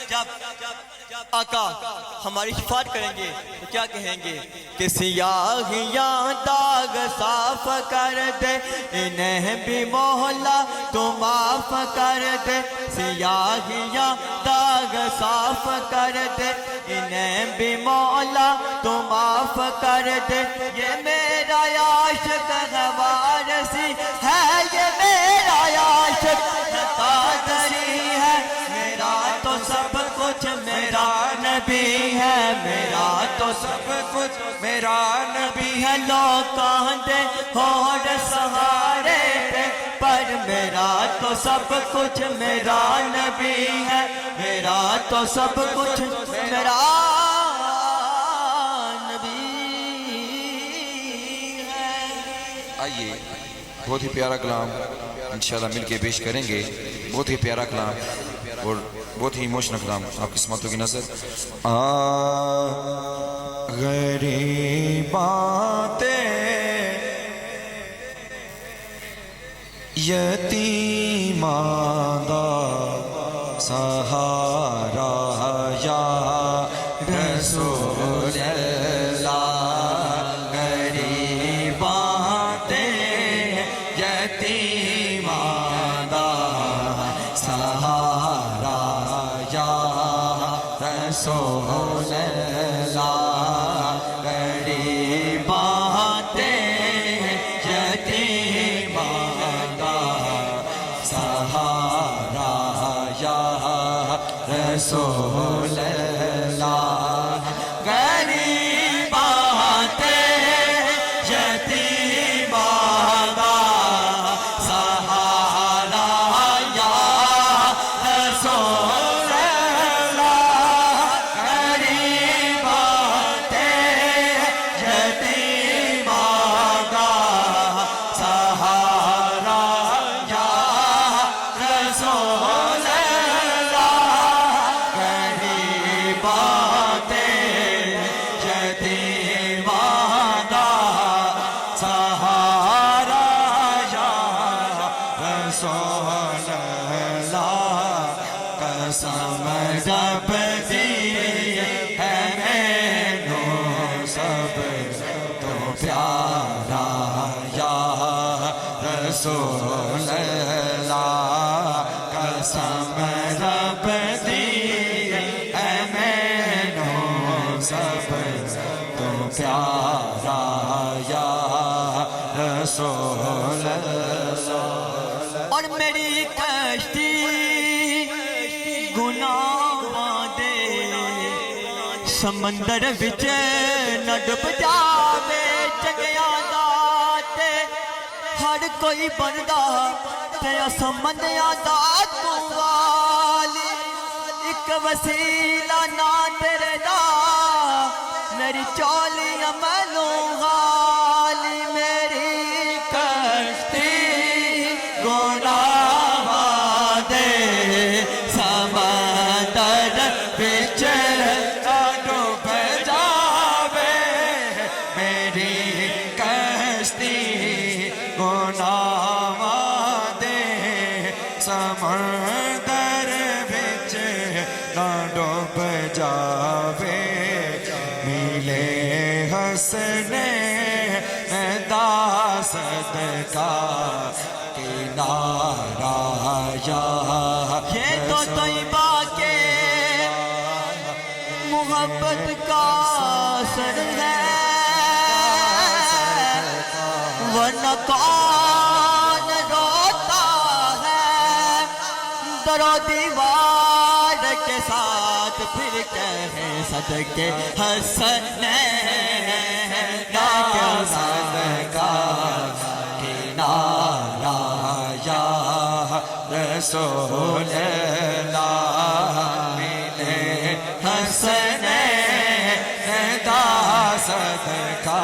جب آقا ہماری شفاعت کریں گے تو کیا کہیں گے کہ سیاہیاں داغ صاف کر دے، انہیں بھی مولا تو معاف کر دے، سیاہیاں داغ صاف کر دے، انہیں بھی مولا تو معاف کر دے، یہ میرا عاشق وارثی ہے، یہ میرا عاشق قادری ہے، میرا تو سب کچھ میرا نبی ہے، میرا تو سب کچھ میرا نبی ہے، لوکاں دے ہور سہارے تھے پر میرا تو سب کچھ میرا نبی ہے، میرا تو سب کچھ میرا نبی ہے۔ آئیے بہت ہی پیارا کلام انشاءاللہ مل کے پیش کریں گے، بہت ہی پیارا کلام اور بہت ہی ایموشنل کلام آپ کی سماعتوں کی نظر۔ غریباتیں یتیماں دا سہارا یا رسول اللہ، غریباتیں یتیماں دا سہارا یا رسول اللہ، غریباتیں یتیماں دا سہارا یا رسول اللہ، غریب تو پیارا یا رسول اللہ. اور میری کشتی گناہاں دے سمندر وچ نہ ڈب جاوے چنگیاں دا تے ہر کوئی بندا تے اسمنیاں دا تو والی ایک وسیلہ نہ تیرے دا میری چولی عملوں غالی میری کشتی گناہاں دے سمندر وچ ڈوب جاوے میری کشتی گناہاں دے سمندر وچ نہ ڈوب جاوے ملے حسنے دا صدقہ کنارہ یا یہ تو طیبہ کے محبت کا اثر ہے ورنہ کون روتا ہے در و دیوار کے ساتھ پھر کہے صدقے حسنین کا صدقہ کنارہ یا رسول اللہ ملے حسنین دا صدقہ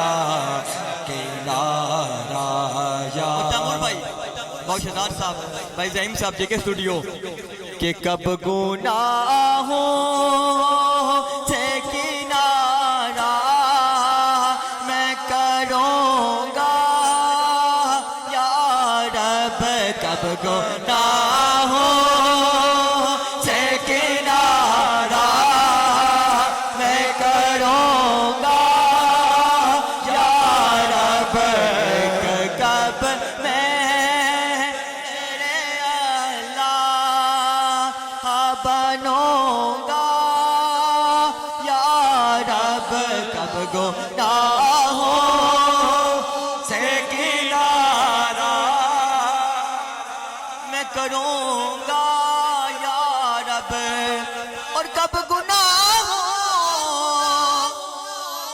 کنارہ یا تیمور بھائی بہشتار صاحب بھائی زہیم صاحب جے کے اسٹوڈیو کہ کب گناہوں سے کنارہ میں کروں گا یا رب کب گناہوں سے کنارہ میں کروں گا یا رب کب میں بنوں گا یا رب کب گناہوں سے کنارہ میں کروں گا یا رب اور کب گناہوں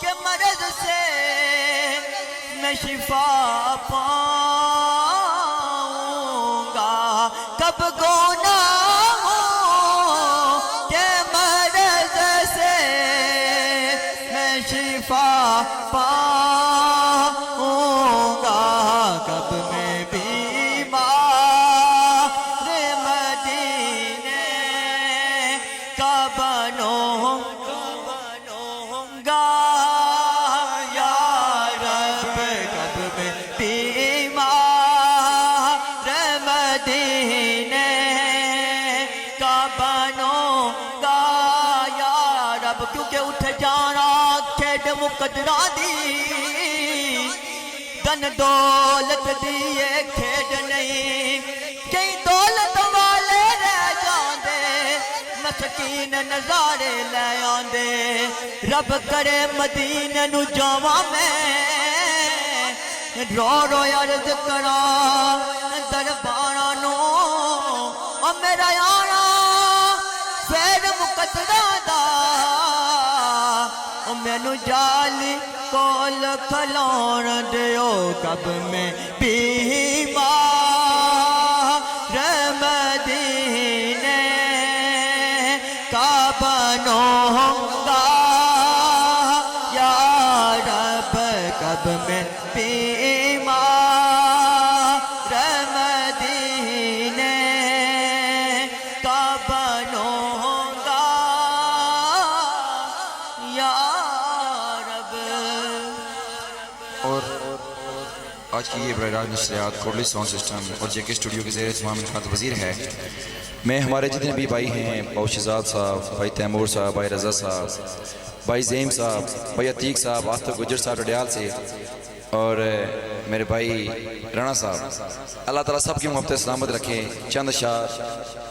کے مرض سے میں شفا پاؤں گا کب گناہوں کے مرض سے میں شفا پاؤں گا کب میں بیمار مدینے کا بنوں گا یا رب کب میں بیمار مدینے کا بنوں گا یا رب کیونکہ اٹھ جانا کھیڈ مقدرہ دی دن دولت دیئے کھیڈ نہیں کئی دولت والے رہ جاندے مسکین نظارے لے آندے رب کرے مدینے نو جاواں میں رو رو عرض کراں درباراں نو او میرا یارا پھر مقدرہ دا او مینوں جالی کول کھلاؤن دیو کب میں بیمار مدینے کا بنوں گا یا رب کب میں بیمار مدینے کا بنوں گا یا رب. اور آج کی یہ براہ راست نشریات کوٹلی ساؤنڈ سسٹم اور جے کے اسٹوڈیو کے زیر اہتمام انتخاب وزیر ہے. میں ہمارے جتنے بھی بھائی ہیں بہشتزاد صاحب، بھائی تیمور صاحب، بھائی رضا صاحب، بھائی زیم صاحب، بھائی عتیق صاحب، آصف گجر صاحب ڈڈیال سے، اور میرے بھائی رانا صاحب، اللہ تعالیٰ سب کی محبت سلامت رکھے. چند اشعار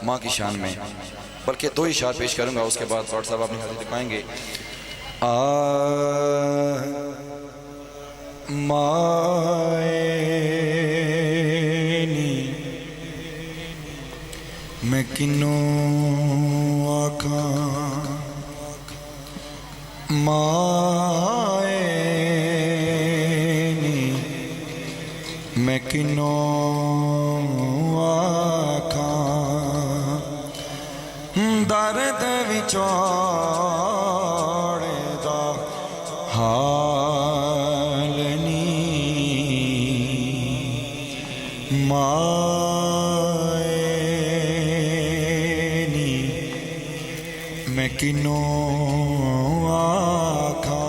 ماں کی شان میں، بلکہ 2 اشعار پیش کروں گا، اس کے بعد فاروق صاحب اپنی حاضری دکھائیں گے. مائنی میں کنوں آکھاں مائنی میں کنوں آکھاں درد وچوڑے دا حال نی مائنی میں کنوں آکھاں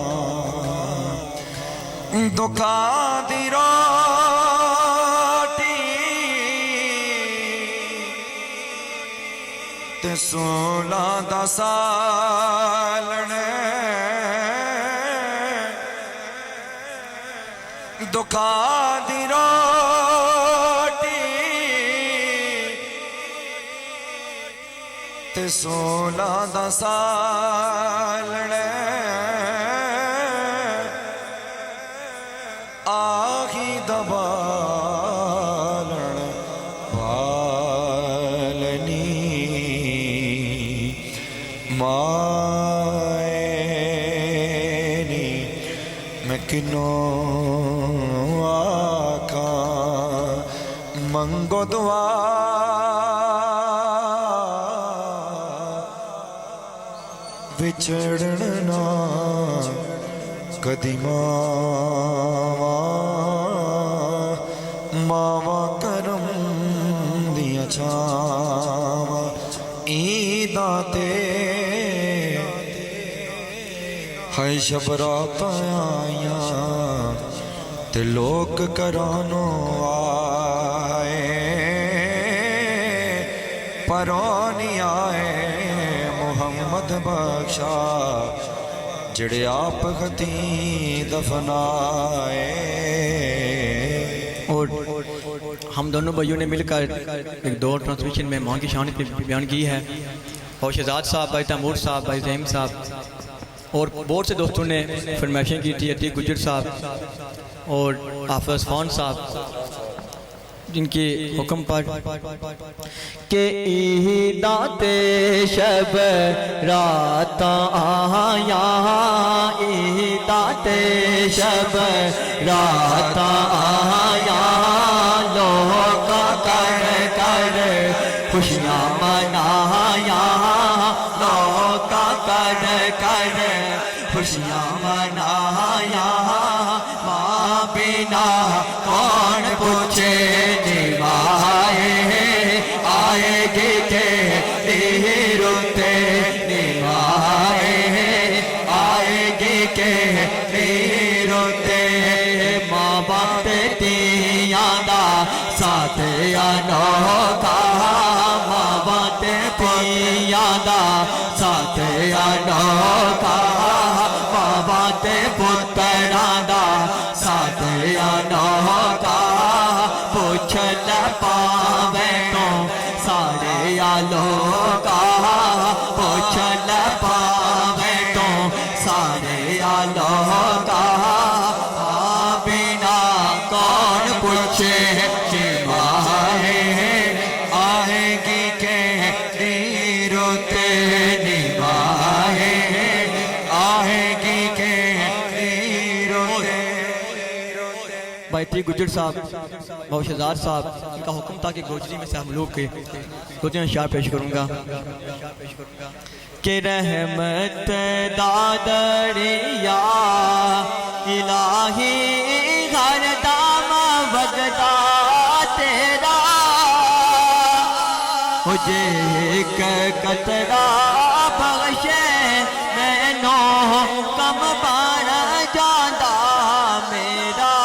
دکھا دی روٹی تے 16 دا سالنے دکھا دی روٹی تے 16 دا سالنے آہی دبالن بالنی مائنی میں کنوں آکھاں منگو دعا وچھڑنا کدی ماوا کرم دیا چھاواں عیداں تے ہائے شبرات آئیاں تے لوگ کرانوں آئے پروں نہیں آئے محمد بخشا جڑے آپ خطی دفنائے. اور ہم دونوں بھائیوں نے مل کر ایک دو ٹرانسمیشن میں ماں کی شان پہ بیان کی ہے. اور شہزاد صاحب، بھائی تیمور صاحب، بھائی زہیم صاحب اور بہت سے دوستوں نے فرمائشیں کی تھی. عتیق گجر صاحب اور حافظ خان صاحب جن کے حکم پر کہ عیدات شب رات آیا، عیدات شب رات آیا، لوگ کر کر خوشیاں منایا، لوگ کر کر خوشیاں منایا. ماں بنا کون پوچھے نبھائے، آئے گی کہ روتے نبھائے، آئے گی کہ روتے. ماں باپ تیاں دا ساتھ انوکھا، ماں باپ تیاں دا ساتھ انوکھا، ماں باپ پتراں دا ساتھ انوکھا. پوچھ نہ پاوے تو سارے لوکا، پوچھ نہ پاوے تو سارے لوکا. بنا کون پوچھے نبھائے، آئے گی کہ روتے نبھائے، آئے گی کہ روتے. بھائی عتیق گجر صاحب اور شہزاد صاحب ان کا حکم تھا کہ گوجری میں سے ہم لوگ کے دو تین اشعار پیش کروں گا کہ رحمت دادریا الہی ہر دام وگدا تیرا، مجھے ایک قطرہ بخشے مینو کم بار جاندہ میرا.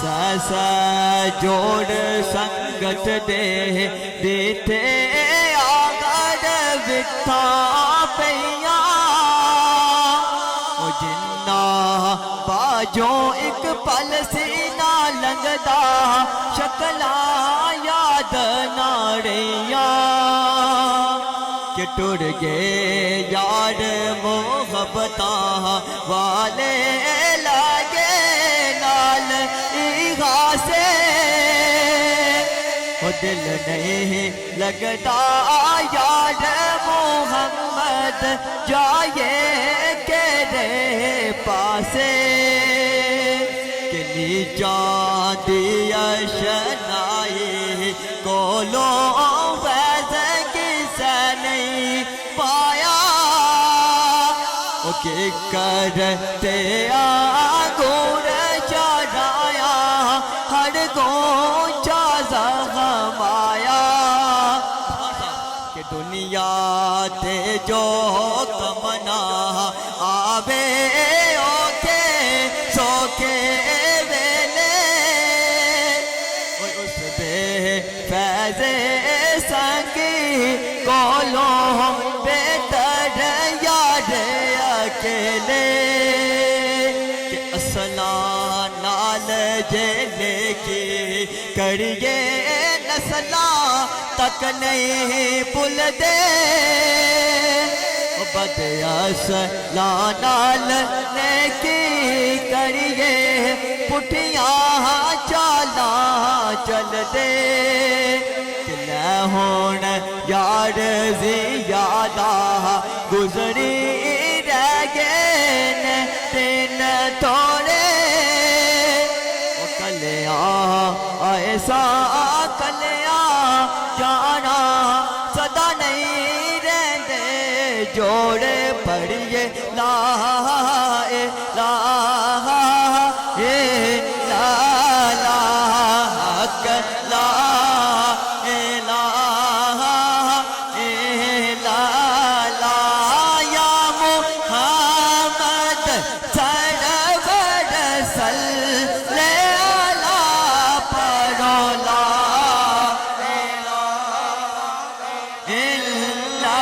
ساسا جوڑ سنگت دے دیتے آگاد وکھا پیاں، جنہ باجوں ایک پل سینہ لنگدا شکلاں یاد نہ رہیاں. کہ ٹر گئے یار محبتاں والے لاگے نال ایغا سے وہ دل نہیں لگتا یار محمد جائے تیرے پاسے کلی چاندی اشنائی کولوں فیض کسے نہیں پایا وہ کہ کرتے آنگور چڑھایا ہر گونچا زغم آیا کہ دنیا تے جو کمنا آوے اوکے سوکے ویلے اس بے فیض سنگی کولوں بہتر یار اکیلے کہ اصلاں نال جیلے کی کریے نسلاں تک نہیں بھول دے بد اصلاں نال نیکی کریے پٹھیاں چالاں چل دے کہ لے ہون یار زیادہ گزری رہ گئے دن تھوڑے کلیاں ایسا کلیاں جانا صدا نہیں رہندے جوڑے پڑھیے لا الہ الا اللہ حق لا الہ الا اللہ یا محمد سرور صلی علی پڑھو لا الہ الا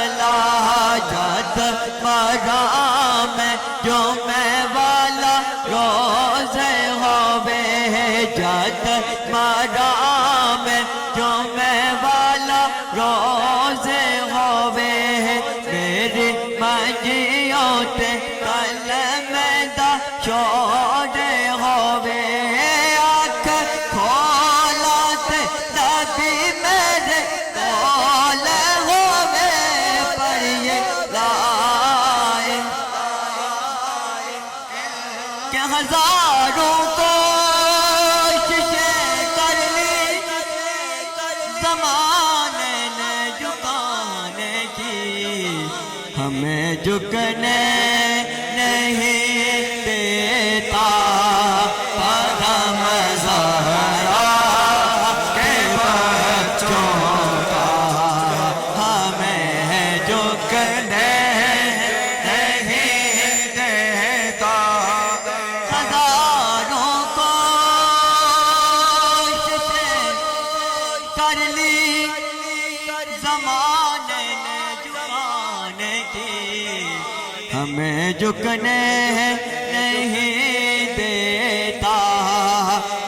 اللہ جد مرام جو میں والا روزے ہوئے جد مرام جو میں والا روزے ہوئے میری منجیوں تے کلم دا چھوڑے ہوئے آنکھ کھولا تے نبی میرے کول ہوئے پڑھیے لا کہ ہزاروں کوششیں کر لی زمانے نے جھکانے کی ہمیں جھکنے نہیں دیتا پرم زہرا کے بچوں کا ہمیں جھکنے نہیں دیتا ہزاروں کوششیں کر لی زمانے نے جھکانے کی ہمیں جھکنے نہیں دیتا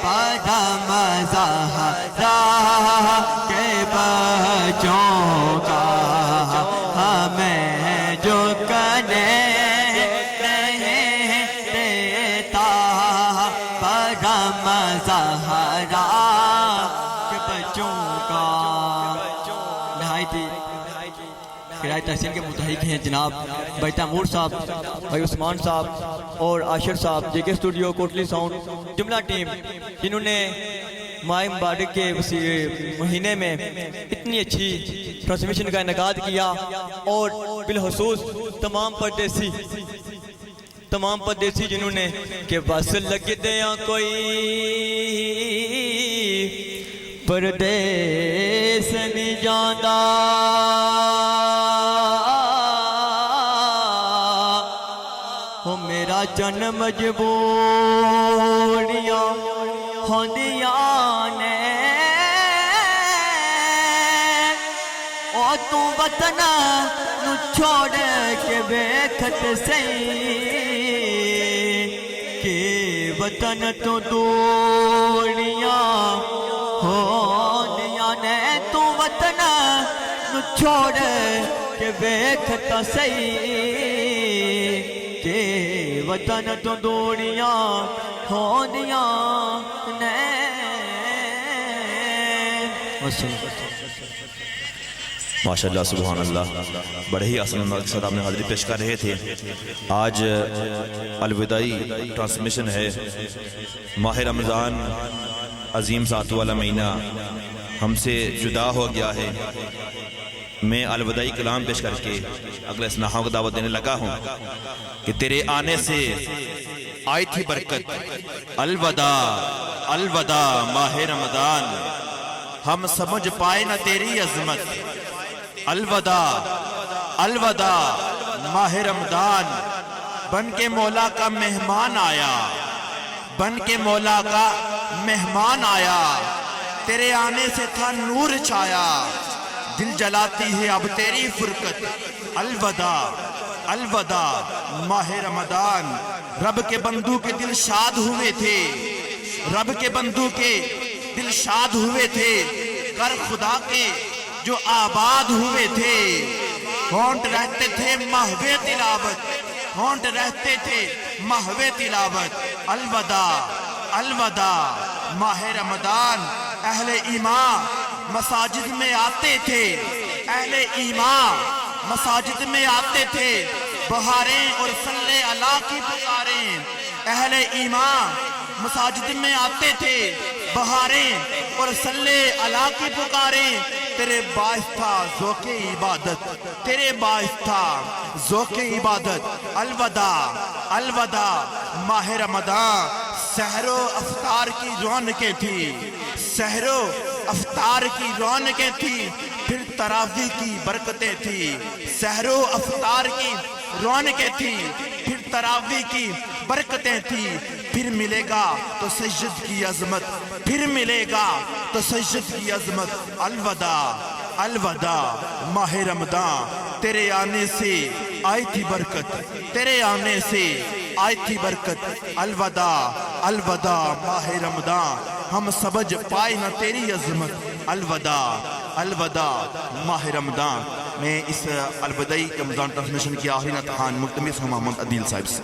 پرم زہرا کے بچوں کا ہمیں جھکنے نہیں دیتا پرم زہرا کے بچوں کا نہایت قرائے تحسین کے متحق ہیں جناب بھائی تیمور صاحب، بھائی عثمان صاحب اور عاشر صاحب، جے کے اسٹوڈیو کوٹلی ساؤنڈ جملہ ٹیم، جنہوں نے ماہ مبارک کے مہینے میں اتنی اچھی ٹرانسمیشن کا انعقاد کیا اور بالخصوص تمام پردیسی جنہوں نے کہ بس لگ دیا کوئی پردیس نہیں جانا ہو میرا جن مجبوریاں ہوندیاں نے او تو وطن نو چھوڑ کے بیکھت سئی کہ وطن تو دوریاں ہوندیاں نے تو وطن نو چھوڑ کے دیکھ تو سہی کہ وطن تو دوریاں ہوندیاں نے ماشاءاللہ سبحان اللہ، بڑے ہی آسان انداز کے ساتھ آپ نے حاضری پیش کر رہے تھے۔ آج الوداعی ٹرانسمیشن ہے، ماہ رمضان عظیم ذات والا مہینہ ہم سے جدا ہو گیا ہے۔ میں الوداعی کلام پیش کر کے اگلے اسناحوں کو دعوت دینے لگا ہوں کہ تیرے آنے سے آئی تھی برکت، الوداع الوداع ماہ رمضان، ہم سمجھ پائے نہ تیری عظمت، الوداع الوداع ماہ رمضان، بن کے مولا کا مہمان آیا، بن کے مولا کا مہمان آیا، تیرے آنے سے تھا نور چھایا، دل جلاتی ہے اب تیری فرقت، الوداع الوداع ماہ رمضان، رب کے بندوں کے دل شاد ہوئے تھے، رب کے بندوں کے دل شاد ہوئے تھے، کر خدا کے جو آباد ہوئے تھے، ہونٹ رہتے تھے محو تلاوت، ہونٹ رہتے تھے محو تلاوت، الوداع الوداع ماہ رمضان، اہل ایمان مساجد میں آتے تھے، اہل ایمان مساجد میں آتے تھے، بہاریں اور صلی اللہ کی پکاریں، اہل ایمان مساجد میں آتے تھے، بہاریں اور صلی اللہ کی پکاریں، تیرے باعث تھا ذوق عبادت، تیرے باعث تھا ذوق عبادت، الوداع الوداع ماہ رمضان، سحر و افطار کی رونقیں تھی، سحر و افطار کی رونقیں تھی، پھر تراویح کی برکتیں تھی، سحر و افطار کی رونقیں تھی، پھر تراویح کی برکتیں تھی، پھر ملے گا تو سجد کی عظمت، پھر ملے گا تو سجد کی عظمت، الوداع الوداع ماہ رمضان، تیرے آنے سے آئی تھی برکت، تیرے آنے سے آئی تھی برکت، الوداع الوداع ماہ رمضان، ہم سمجھ پائے نہ تیری عظمت، الوداع الوداع ماہ رمضان۔ میں اس الوداعی رمضان ٹرانسمیشن کی آخری نتخان ملتمس ہوں محمد عدیل صاحب سے۔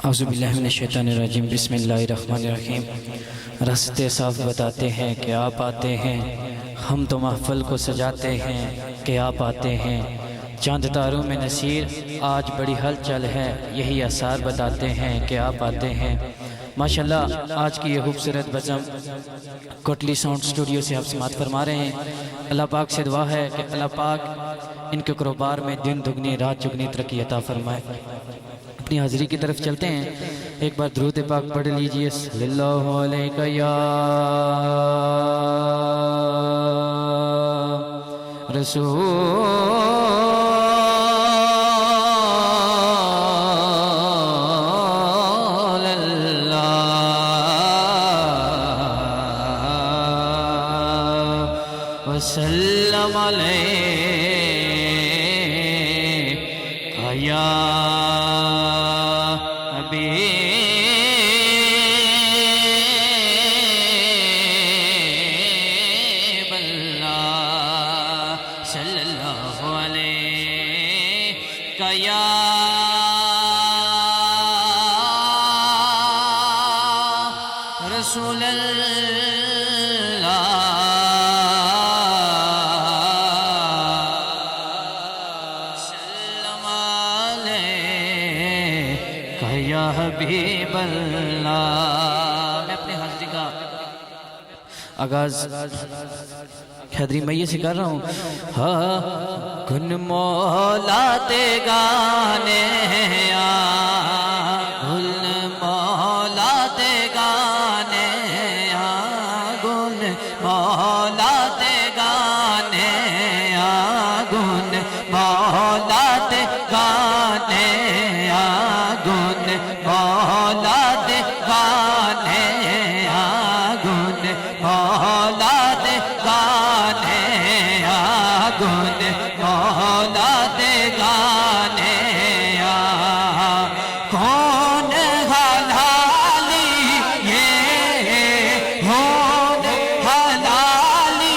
اعوذ باللہ من الشیطان الرجیم، بسم اللہ الرحمن الرحیم۔ راستے صاف بتاتے ہیں کہ آپ آتے ہیں، ہم تو محفل کو سجاتے ہیں کہ آپ آتے ہیں، چاند تاروں میں نصیر آج بڑی ہلچل ہے، یہی آثار بتاتے ہیں کہ آپ آتے ہیں۔ ماشاءاللہ آج کی یہ خوبصورت بزم کوٹلی ساؤنڈ اسٹوڈیو سے آپ سماعت فرما رہے ہیں۔ اللہ پاک سے دعا ہے کہ اللہ پاک ان کے کاروبار میں دن دگنی رات چگنی ترقی عطا فرمائے۔ اپنی حاضری کی طرف چلتے ہیں، ایک بار درود پاک پڑھ لیجئے، صلی اللہ علیہ یا رسول اللہ وسلم علیہ یا حبیب اللہ صلی اللہ علیہ یا رسول اللہ سلام علیہ یا حبیب اللہ۔ میں اپنے حاضری کا آغاز حیدری میہ سے کر رہا ہوں۔ گن مولا تے گانے گن مولا تے گانے گن مولا تے گانے گن مولا تے گانے گن مولا تے گانے گن مولا تے گانے گن مولا تے گانے کون حلالی یہ کون حلالی